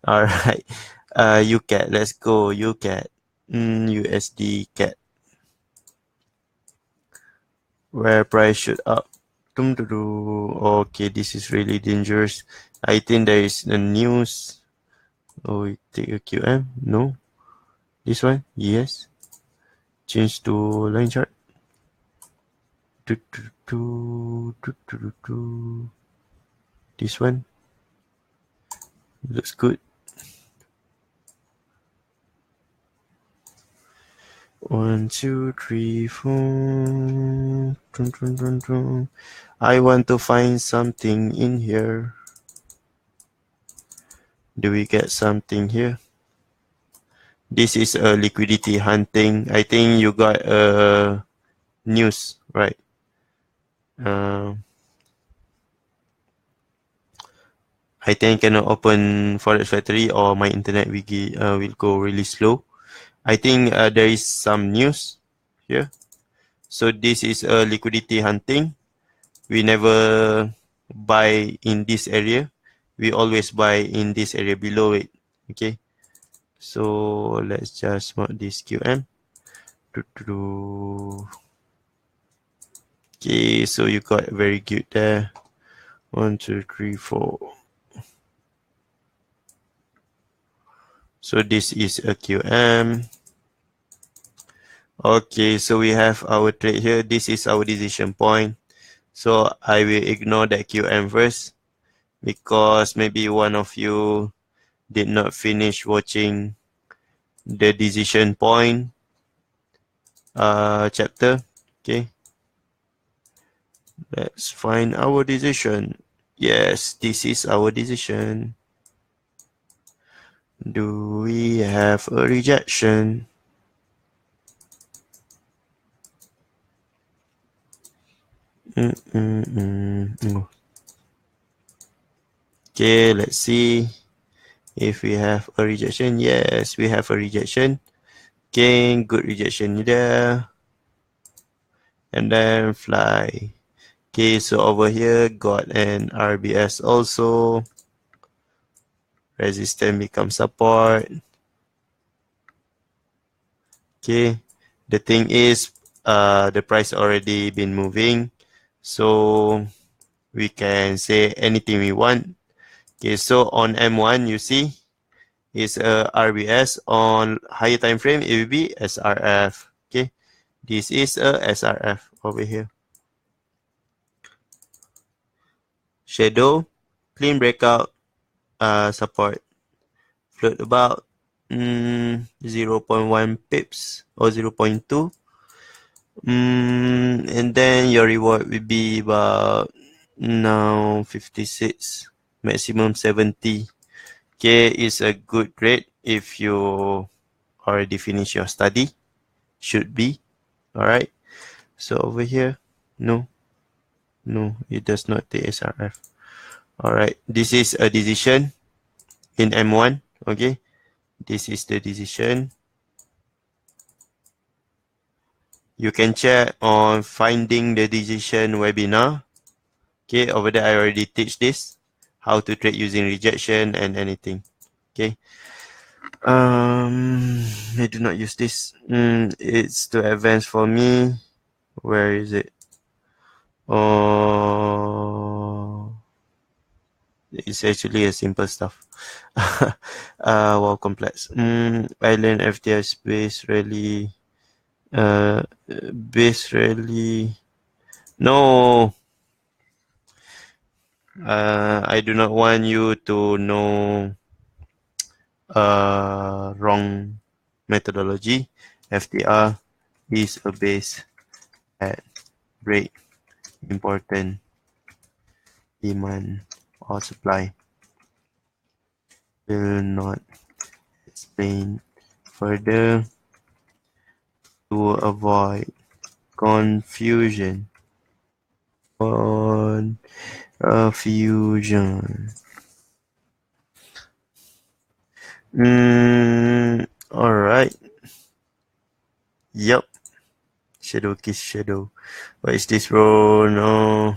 All right. You cat. Let's go. You cat. USD cat. Where price shoot up. Okay, this is really dangerous. I think there is a news. Oh, we take a QM. No. This one. Yes. Change to line chart. This one looks good. 1, 2, 3, 4. I want to find something in here. Do we get something here? This is a liquidity hunting. I think you got a news, right? I think I cannot open Forex Factory or my internet will go really slow. I think there is some news here. So this is a liquidity hunting. We never buy in this area. We always buy in this area below it. Okay. So let's just mark this QM. Okay, so you got very good there. 1, 2, 3, 4. So this is a QM. Okay, so we have our trade here. This is our decision point. So I will ignore that QM first because maybe one of you did not finish watching the decision point chapter. Okay, let's find our decision. Yes, this is our decision. Do we have a rejection? Okay, let's see if we have a rejection. Yes, we have a rejection. Okay, good rejection there. And then fly. Okay, so over here got an RBS also. Resistance becomes support. Okay, the thing is the price already been moving, so we can say anything we want. Okay, so on M1 you see is a RBS. On higher time frame it will be SRF. Okay, this is a SRF over here. Shadow, clean breakout, support, float about 0.1 pips or 0.2. And then your reward will be about now 56, maximum 70. Okay, is a good rate if you already finish your study. Should be. Alright. So over here, no, it does not take SRF. Alright, this is a decision in M1. Okay, this is the decision. You can check on finding the decision webinar. Okay, over there I already teach this, how to trade using rejection and anything. Okay. I do not use this. It's too advanced for me. Where is it? Oh, it's actually a simple stuff. Wow, complex. Island FTS base rally. Base rally. No. I do not want you to know wrong methodology. FTR is a base at break important demand or supply. Will not explain further to avoid confusion. Alright. Yep. Shadow kiss shadow. What is this, bro? No.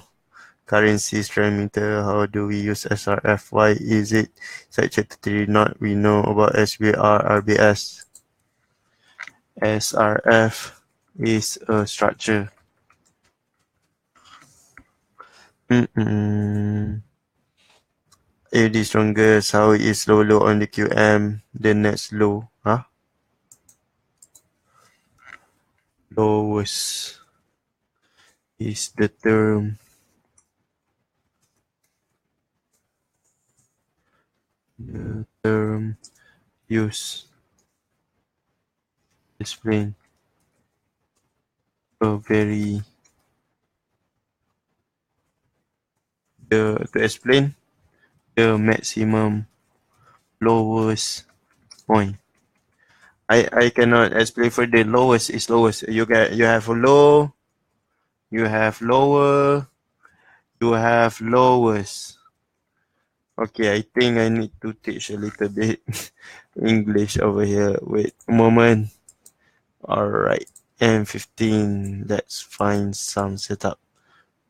Currency parameter. How do we use SRF? Why is it such a not we know about SBR RBS? SRF is a structure. If the strongest, how it is low on the QM, the next low, huh? Lowest is the term. The term used explain a very to explain the maximum lowest point. I cannot explain for the lowest is lowest. You have a low, you have lower, you have lowest. Okay, I think I need to teach a little bit English over here. Wait a moment. Alright. M15. Let's find some setup.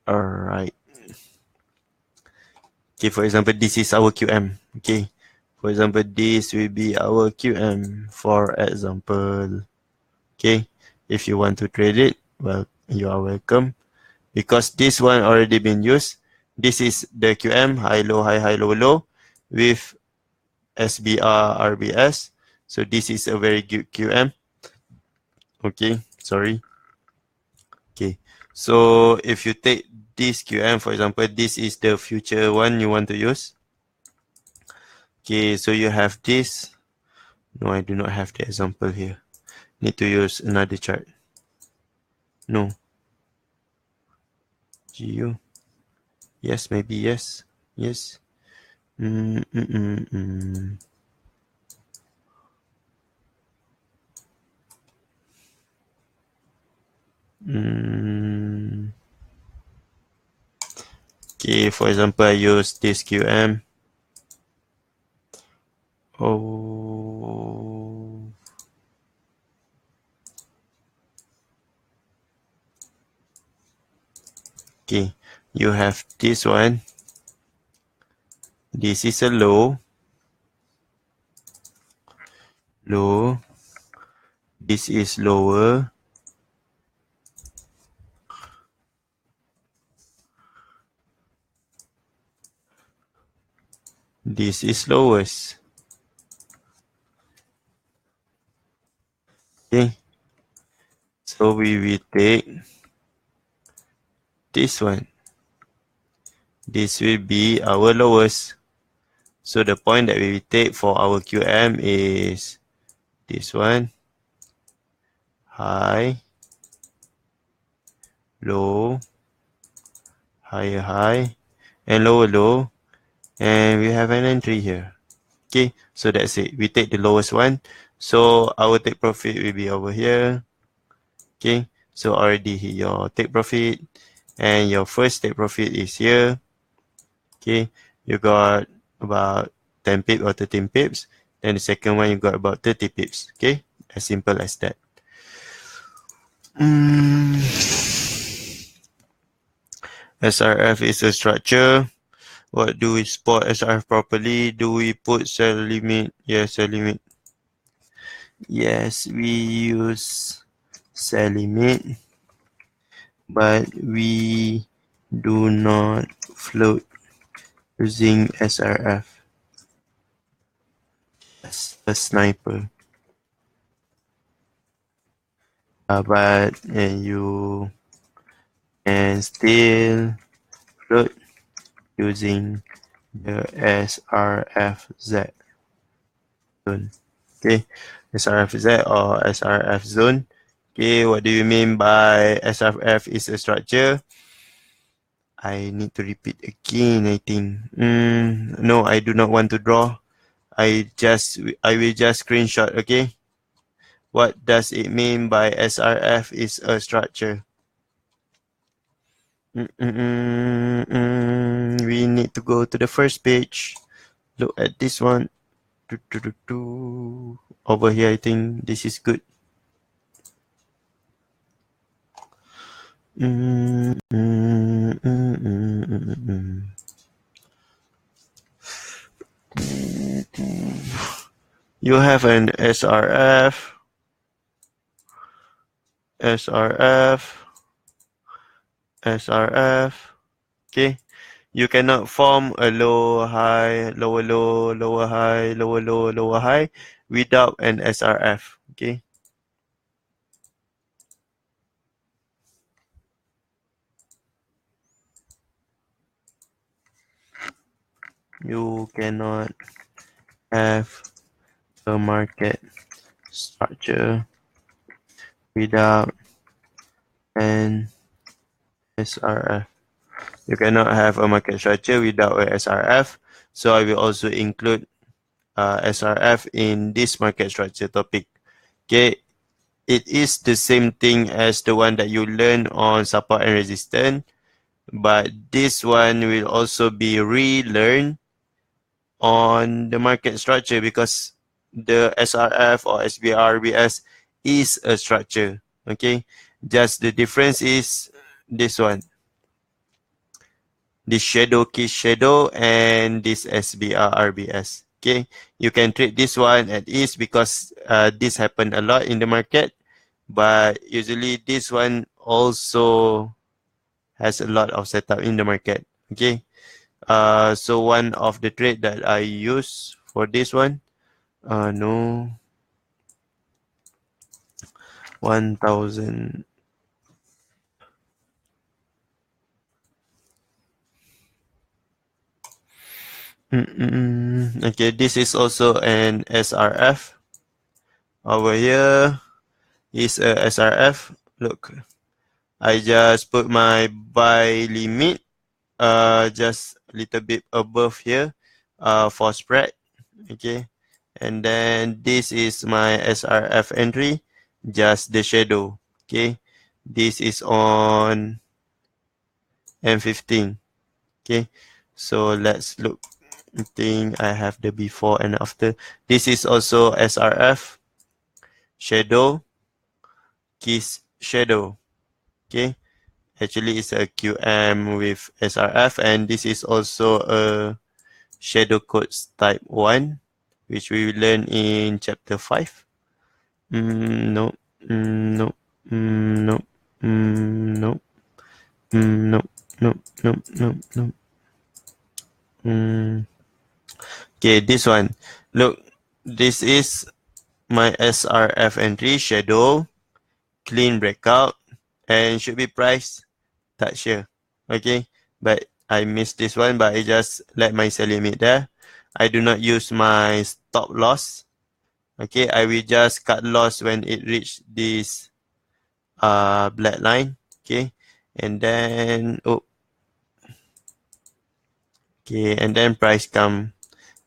Alright. Okay, for example, this is our QM. Okay. For example, this will be our QM, for example. Okay. If you want to trade it, well, you are welcome. Because this one already been used, This is the QM, high, low, low, with SBR, RBS. So this is a very good QM. Okay, sorry. Okay, so if you take this QM, for example, this is the future one you want to use. Okay, so you have this. No, I do not have the example here. Need to use another chart. No. GU. Yes, maybe yes. Yes. Mm, mm, mm, mm. Mm. Okay, for example, I use this QM. Oh. Okay, you have this one. This is a low. Low. This is lower. This is lowest. Okay, so we will take this one. This will be our lowest. So the point that we will take for our QM is this one. High, low, higher high, and lower low. And we have an entry here. Okay, so that's it. We take the lowest one. So our take profit will be over here. Okay, so already your take profit and your first take profit is here. Okay, you got about 10 pips or 13 pips. Then the second one you got about 30 pips. Okay, as simple as that. SRF is a structure. What do we spot SRF properly? Do we put sell limit? Yes, sell limit. Yes, we use sell limit, but we do not float using SRF as a sniper. But you can still float using the SRFZ zone. Okay, SRFZ or SRF zone. Okay, what do you mean by SRF is a structure? I need to repeat again, I think. No, I do not want to draw. I will just screenshot, okay? What does it mean by SRF is a structure? We need to go to the first page. Look at this one. Over here, I think this is good. You have an SRF, SRF. Okay, you cannot form a low high, lower low, lower high, lower low, lower high without an SRF. Okay. You cannot have a market structure without an SRF. You cannot have a market structure without a SRF. So I will also include SRF in this market structure topic. Okay, it is the same thing as the one that you learn on support and resistance, but this one will also be relearned on the market structure because the SRF or SBRBS is a structure. Okay, just the difference is this one, this shadow key shadow and this SBRBS. Okay, you can treat this one at ease because this happened a lot in the market, but usually this one also has a lot of setup in the market. Okay, So one of the trade that I use for this one, no, 1000. Okay, this is also an SRF. Over here is a SRF. Look, I just put my buy limit just a little bit above here for spread. Okay, and then this is my SRF entry, just the shadow. Okay, this is on M15. Okay, so let's look. I think I have the before and after. This is also SRF shadow, kiss shadow. Okay, actually it's a QM with SRF, and this is also a shadow codes type 1, which we will learn in chapter 5. No, no, no, no, no, no, no, no, no. Okay, this one. Look, this is my SRF entry, shadow, clean breakout, and should be price touch here. Okay, but I missed this one, but I just let my sell limit there. I do not use my stop loss. Okay, I will just cut loss when it reach this black line. Okay, and then okay, and then price come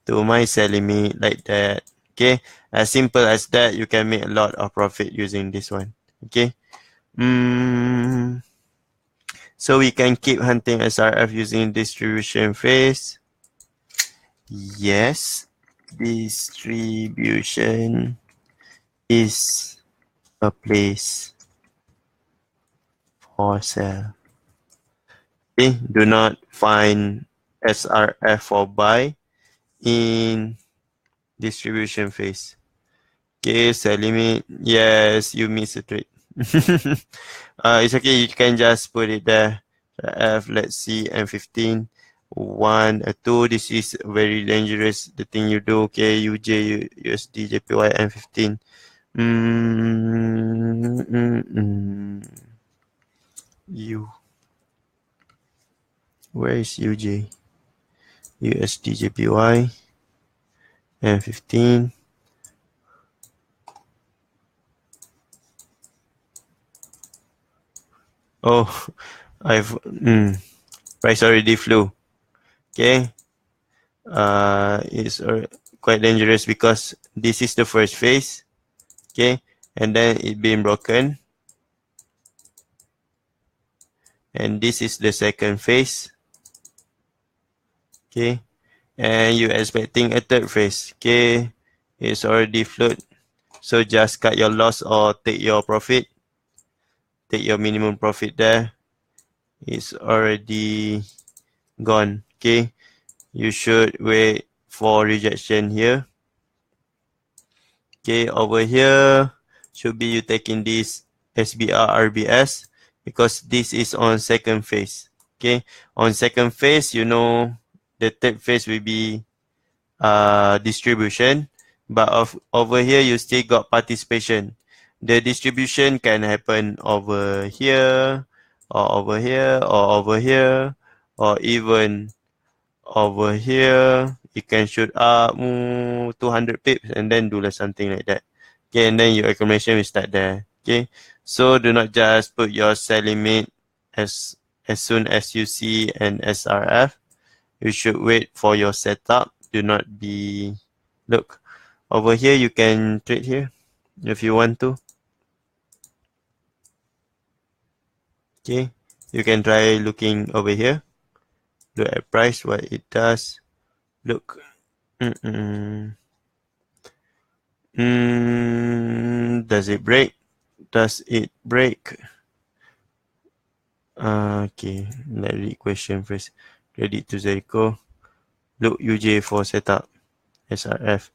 to my sell limit like that. Okay, as simple as that, you can make a lot of profit using this one. Okay. So we can keep hunting SRF using distribution phase. Yes, distribution is a place for sale. Okay, do not find SRF for buy in distribution phase. Okay, sell limit. Yes, you miss a trade. It's okay, you can just put it there. F, let's see, M15. 1, 2, this is very dangerous. The thing you do, okay, UJ, USD, JPY, M15. Where is UJ? USD, JPY, M15. Oh, I've price already flew. Okay, it's quite dangerous because this is the first phase. Okay, and then it being broken, and this is the second phase. Okay, and you expecting a third phase. Okay, it's already float, so just cut your loss or take your profit. Take your minimum profit there. It's already gone. Okay, you should wait for rejection here. Okay, over here should be you taking this SBR RBS because this is on second phase. Okay, on second phase, you know the third phase will be distribution, but over here you still got participation. The distribution can happen over here, or over here, or over here, or even over here. You can shoot up 200 pips and then do something like that. Okay, and then your accumulation will start there. Okay, so do not just put your sell limit as soon as you see an SRF. You should wait for your setup. Do not be look over here. You can trade here if you want to. Okay, you can try looking over here. Look at price, what it does. Look. Does it break? Does it break? Okay, let's read question first. Credit to Zerico. Look UJ for setup. SRF.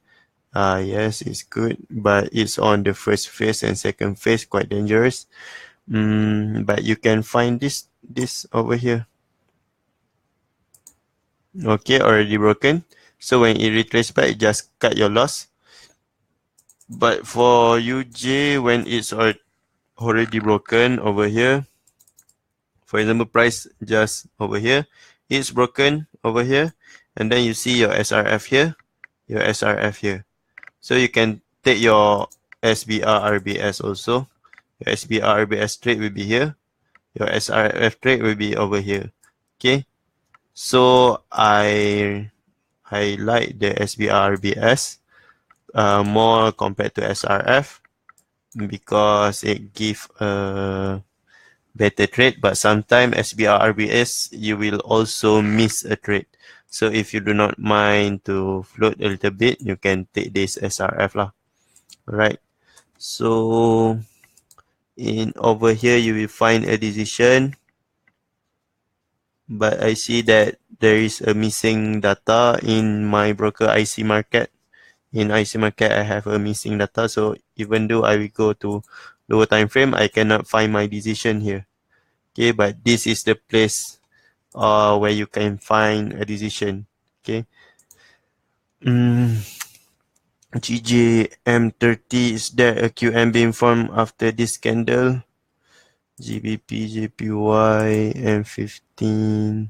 Yes, it's good, but it's on the first phase and second phase, quite dangerous. But you can find this over here. Okay, already broken. So when it retraces back, just cut your loss. But for UJ, when it's already broken over here, for example, price just over here, it's broken over here, and then you see your SRF here, your SRF here. So you can take your SBR RBS also. Your SBR RBS trade will be here. Your SRF trade will be over here. Okay. So I like the SBR RBS more compared to SRF because it give a better trade, but sometimes SBR RBS you will also miss a trade. So if you do not mind to float a little bit, you can take this SRF lah. Alright. So in over here you will find a decision, but I see that there is a missing data in my broker IC market. In IC market I have a missing data, so even though I will go to lower time frame, I cannot find my decision here. Okay, but this is the place where you can find a decision. Okay. GJM30, is there a QM being formed after this candle? GBP, JPY, M15,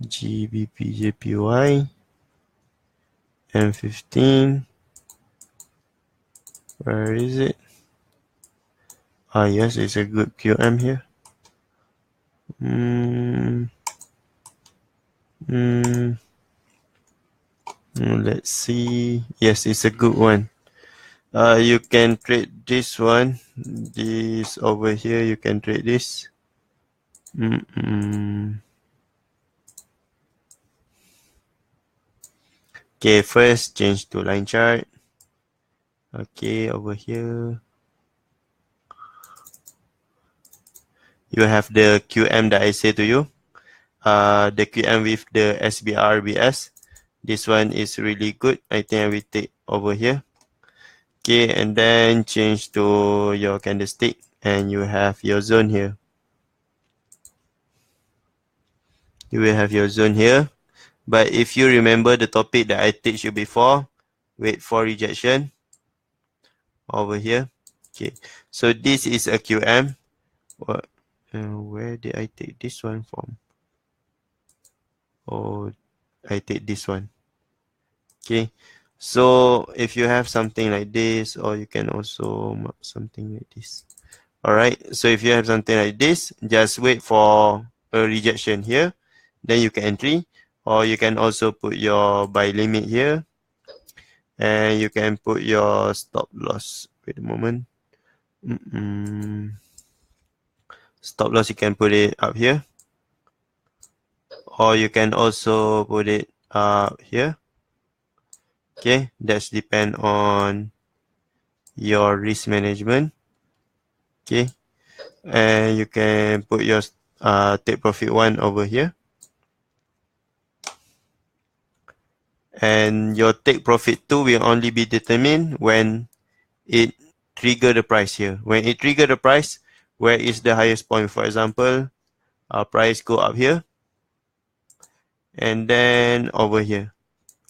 GBP, JPY, M15. Where is it? Ah, yes, it's a good QM here. Let's see. Yes, it's a good one. You can trade this one. This over here, you can trade this. Okay, first change to line chart. Okay, over here. You have the QM that I say to you. The QM with the SBRBS. This one is really good. I think I will take over here. Okay, and then change to your candlestick and you have your zone here. You will have your zone here. But if you remember the topic that I teach you before, wait for rejection over here. Okay, so this is a QM. Where did I take this one from? Oh, I take this one. Okay, so if you have something like this, or you can also mark something like this. All right, so if you have something like this, just wait for a rejection here, then you can entry, or you can also put your buy limit here, and you can put your stop loss. Wait a moment. Stop loss, you can put it up here, or you can also put it up here. Okay, that's depend on your risk management. Okay, and you can put your take profit one over here, and your take profit two will only be determined when it trigger the price here. When it trigger the price, where is the highest point? For example, price go up here and then over here.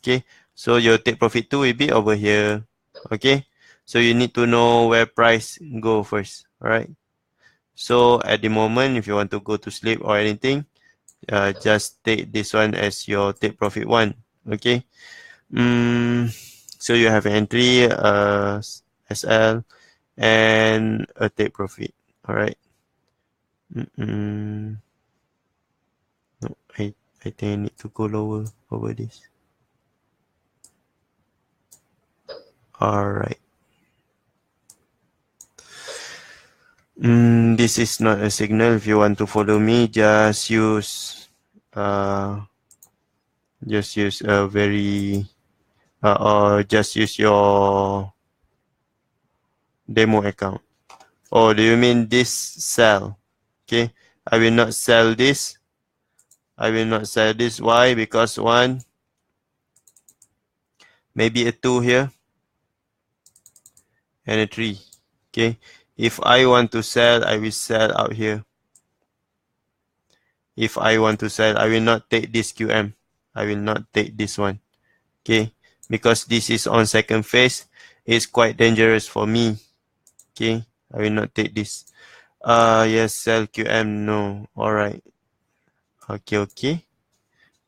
Okay, so your take profit two will be over here. Okay, so you need to know where price go first. All right, so at the moment, if you want to go to sleep or anything, just take this one as your take profit one. Okay, so you have entry, SL, and a take profit. All right. No, I think I need to go lower over this. All right. This is not a signal. If you want to follow me, just use a very or just use your demo account. Oh, do you mean this sell? Okay, I will not sell this. I will not sell this. Why? Because one, maybe a two here, and a three. Okay, if I want to sell, I will sell out here. if I want to sell, I will not take this QM. I will not take this one. Okay, because this is on second phase. It's quite dangerous for me. Okay, I will not take this. Yes, sell QM. No. Alright. Okay.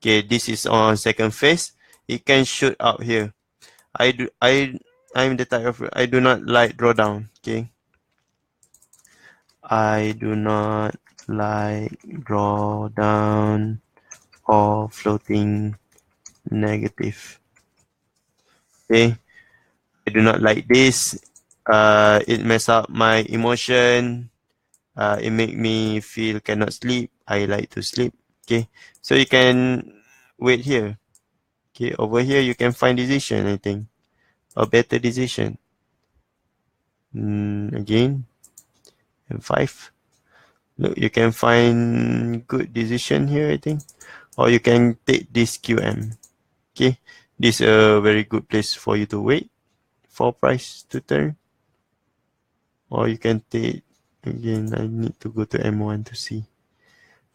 Okay, this is on second phase. It can shoot out here. I'm the type of, I do not like drawdown. Okay. I do not like drawdown or floating negative. Okay. I do not like this. It mess up my emotion. It make me feel cannot sleep. I like to sleep. Okay. So you can wait here. Okay. Over here you can find decision, I think. A better decision. Again. M5. Look, you can find good decision here, I think. Or you can take this QM. Okay. This is a very good place for you to wait for price to turn. Or you can take, again, I need to go to M1 to see.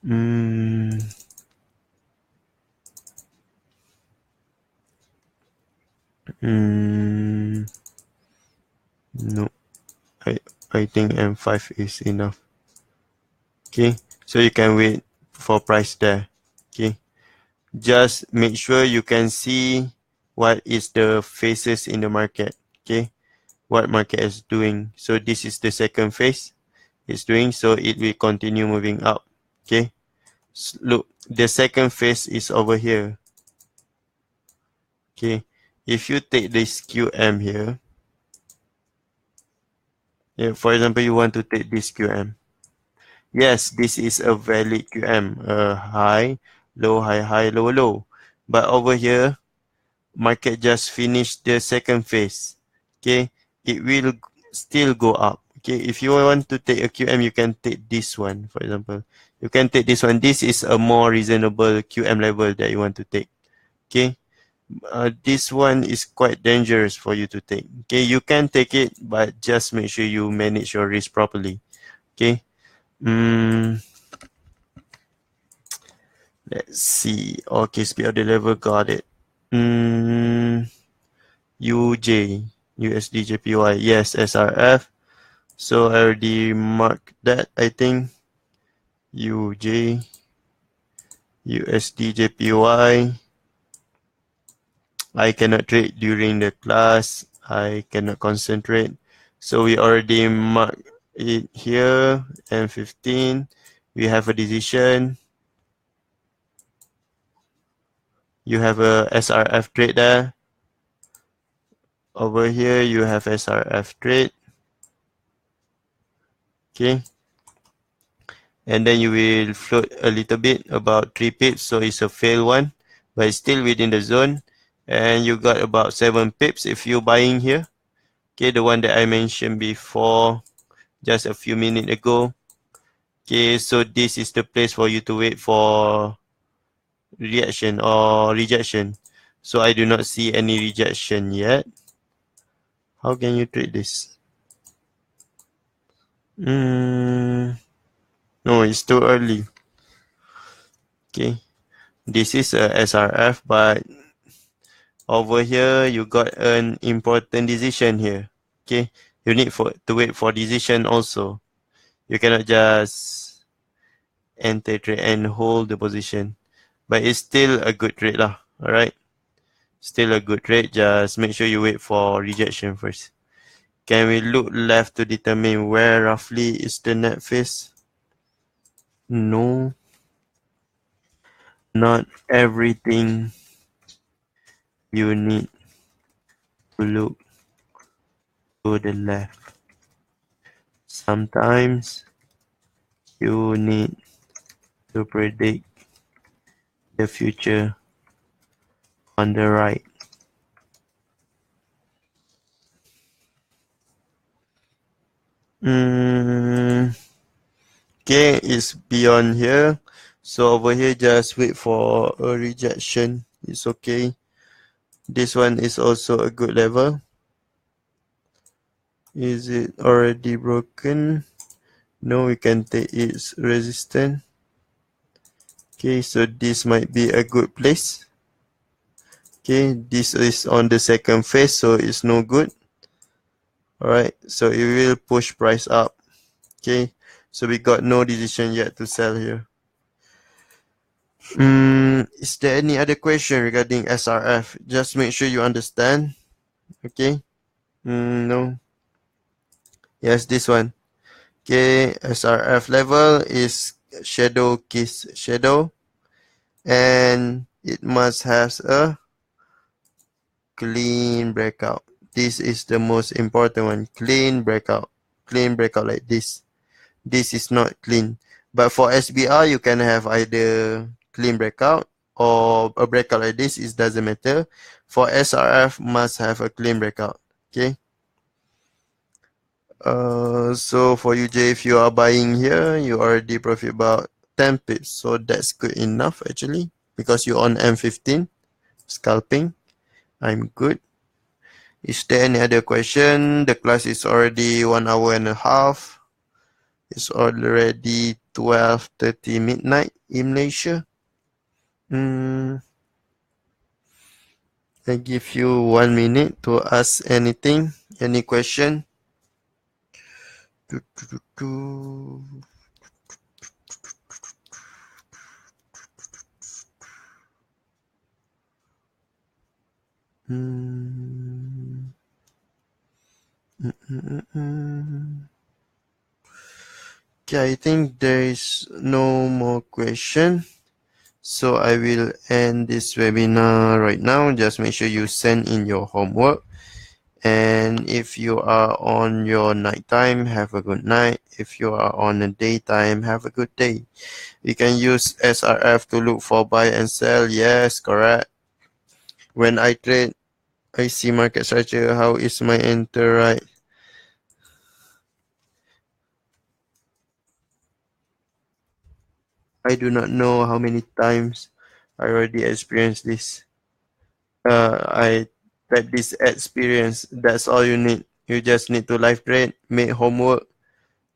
No, I think M5 is enough. Okay, so you can wait for price there. Okay, just make sure you can see what is the phases in the market. Okay, what market is doing. So this is the second phase it's doing, so it will continue moving up. Okay, look, the second phase is over here. Okay, if you take this QM here, yeah, for example, you want to take this QM. Yes, this is a valid QM, high, low, high, high, low, low. But over here, market just finished the second phase. Okay, it will still go up. Okay, if you want to take a QM, you can take this one, for example. You can take this one. This is a more reasonable QM level that you want to take. Okay, this one is quite dangerous for you to take. Okay, you can take it, but just make sure you manage your risk properly. Okay. Let's see. Okay, speed of the level, got it. UJ, USD JPY. Yes, SRF. So I already marked that, I think. UJ, USD JPY. I cannot trade during the class. I cannot concentrate. So we already marked it here. M15. We have a decision. You have a SRF trade there. Over here, you have SRF trade. Okay. And then you will float a little bit, about 3 pips. So it's a fail one, but it's still within the zone. And you got about 7 pips if you're buying here. Okay, the one that I mentioned before, just a few minutes ago. Okay, so this is the place for you to wait for reaction or rejection. So I do not see any rejection yet. How can you trade this? No, it's too early. Okay, this is a SRF, but over here you got an important decision here. Okay, you need to wait for decision also. You cannot just enter trade and hold the position. But it's still a good trade lah. Alright. Still a good trade. Just make sure you wait for rejection first. Can we look left to determine where roughly is the net phase? No. Not everything you need to look to the left. Sometimes you need to predict the future on the right. Okay, it's beyond here. So over here, just wait for a rejection. It's okay. This one is also a good level. Is it already broken? No, we can take its resistance. Okay, so this might be a good place. Okay, this is on the second phase, so it's no good. Alright, so it will push price up. Okay, so we got no decision yet to sell here. Is there any other question regarding SRF? Just make sure you understand. Okay. No. Yes, this one. Okay, SRF level is shadow kiss shadow, and it must have a clean breakout. This is the most important one. Clean breakout. Clean breakout like this. This is not clean. But for SBR, you can have either clean breakout or a breakout like this. It doesn't matter. For SRF, must have a clean breakout. Okay. So for you, Jay, if you are buying here, you already profit about 10 pips. So that's good enough actually, because you're on M15 scalping. I'm good. Is there any other question? The class is already 1 hour and a half. It's already 12:30 midnight in Malaysia. I give you 1 minute to ask anything, any question. Okay, I think there is no more question. So I will end this webinar right now. Just make sure you send in your homework. And if you are on your nighttime, have a good night. If you are on the daytime, have a good day. You can use SRF to look for buy and sell. Yes, correct. When I trade, I see market structure. How is my enter right? I do not know how many times I already experienced this. I that this experience. That's all you need. You just need to live trade, make homework.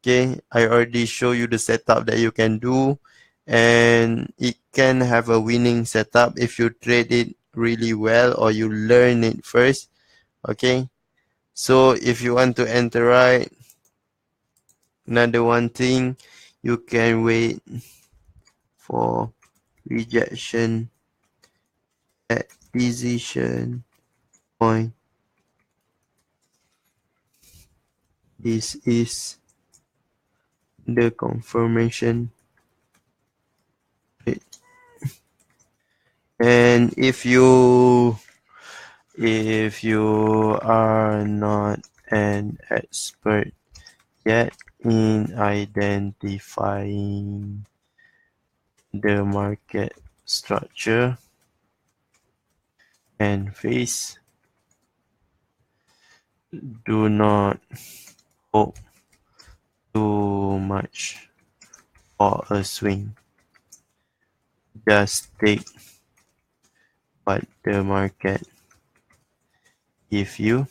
Okay, I already show you the setup that you can do, and it can have a winning setup if you trade it really well or you learn it first. Okay, so if you want to enter right, another one thing, you can wait for rejection at decision point. This is the confirmation rate. And if you are not an expert yet in identifying the market structure and phase, do not hope too much for a swing. Just take what the market give you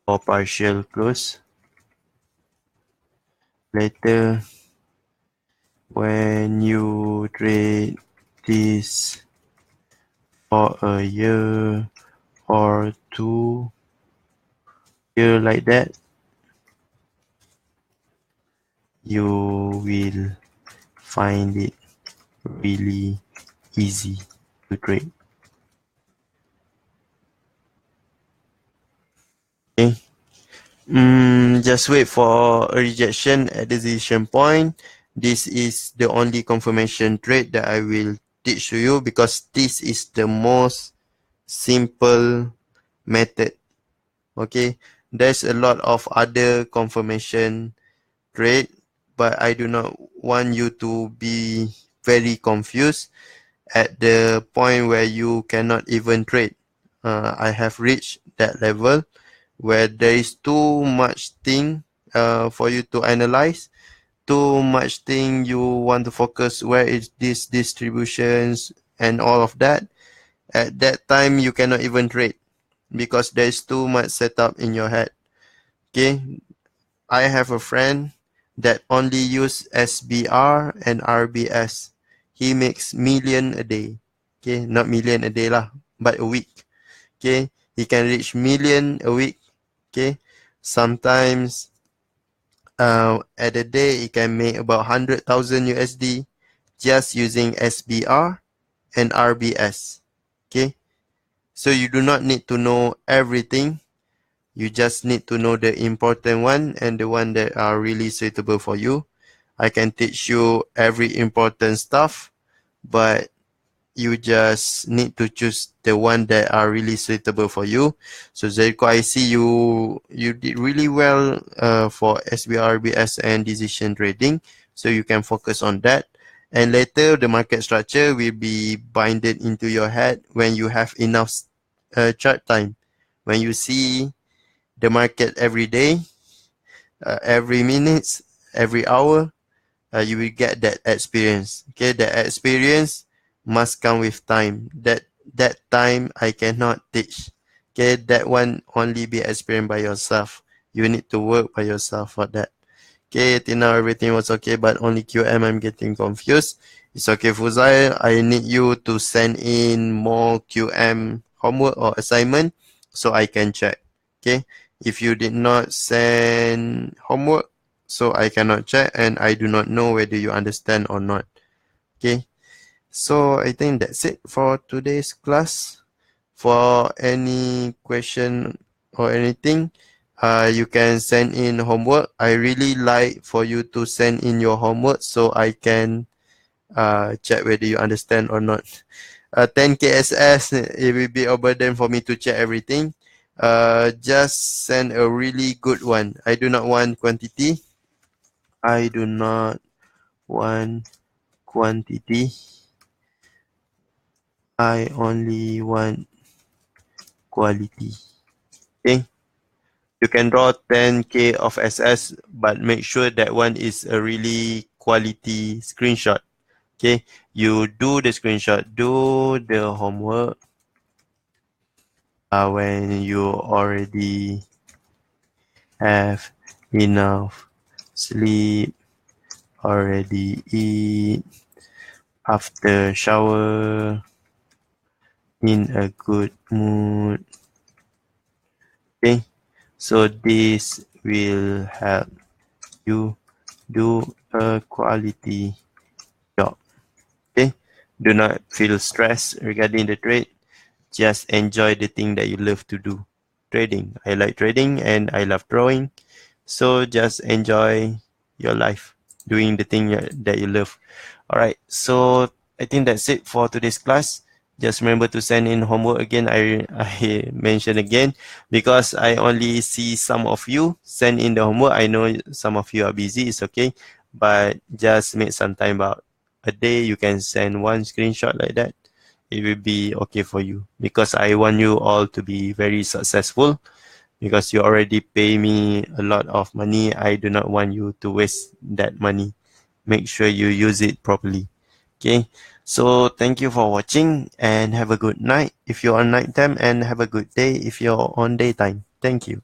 for partial close. Later, when you trade this for a year or 2 year like that, you will find it really easy to trade. Okay. Just wait for a rejection at the decision point. This is the only confirmation trade that I will teach to you, because this is the most simple method. Okay, there's a lot of other confirmation trade, but I do not want you to be very confused at the point where you cannot even trade. I have reached that level where there is too much thing for you to analyze, too much thing you want to focus, where is this distributions and all of that. At that time, you cannot even trade because there's too much setup in your head. Okay, I have a friend that only use SBR and RBS. he makes million a day. Okay, not million a day lah, but a week. Okay, he can reach million a week. Okay, sometimes at a day he can make about 100,000 USD just using SBR and RBS. Okay, so you do not need to know everything. You just need to know the important one and the one that are really suitable for you. I can teach you every important stuff, but you just need to choose the one that are really suitable for you. So Zerko, I see you did really well for SBRBS and decision trading. So you can focus on that. And later the market structure will be binded into your head when you have enough chart time. When you see the market every day, every minute, every hour, you will get that experience. Okay, that experience must come with time. That time I cannot teach. Okay, that one only be experienced by yourself. You need to work by yourself for that. Okay, till now everything was okay, but only QM I'm getting confused. It's okay, Fuzail. I need you to send in more QM homework or assignment so I can check. Okay, if you did not send homework, so I cannot check and I do not know whether you understand or not. Okay, so I think that's it for today's class. For any question or anything, you can send in homework. I really like for you to send in your homework so I can check whether you understand or not. 10 KSS, it will be a burden for me to check everything. Just send a really good one. I do not want quantity. I do not want quantity. I only want quality. Okay. You can draw 10K of SS, but make sure that one is a really quality screenshot. Okay. You do the screenshot, do the homework when you already have enough sleep, already eat, after shower, in a good mood. Okay, so this will help you do a quality job. Okay, do not feel stressed regarding the trade. Just enjoy the thing that you love to do. Trading. I like trading and I love drawing. So just enjoy your life doing the thing that you love. All right, so I think that's it for today's class. Just remember to send in homework again. I mentioned again because I only see some of you send in the homework. I know some of you are busy. It's okay, but just make some time about a day. You can send one screenshot like that. It will be okay for you because I want you all to be very successful because you already pay me a lot of money. I do not want you to waste that money. Make sure you use it properly. Okay, so thank you for watching and have a good night if you're on nighttime and have a good day if you're on daytime. Thank you.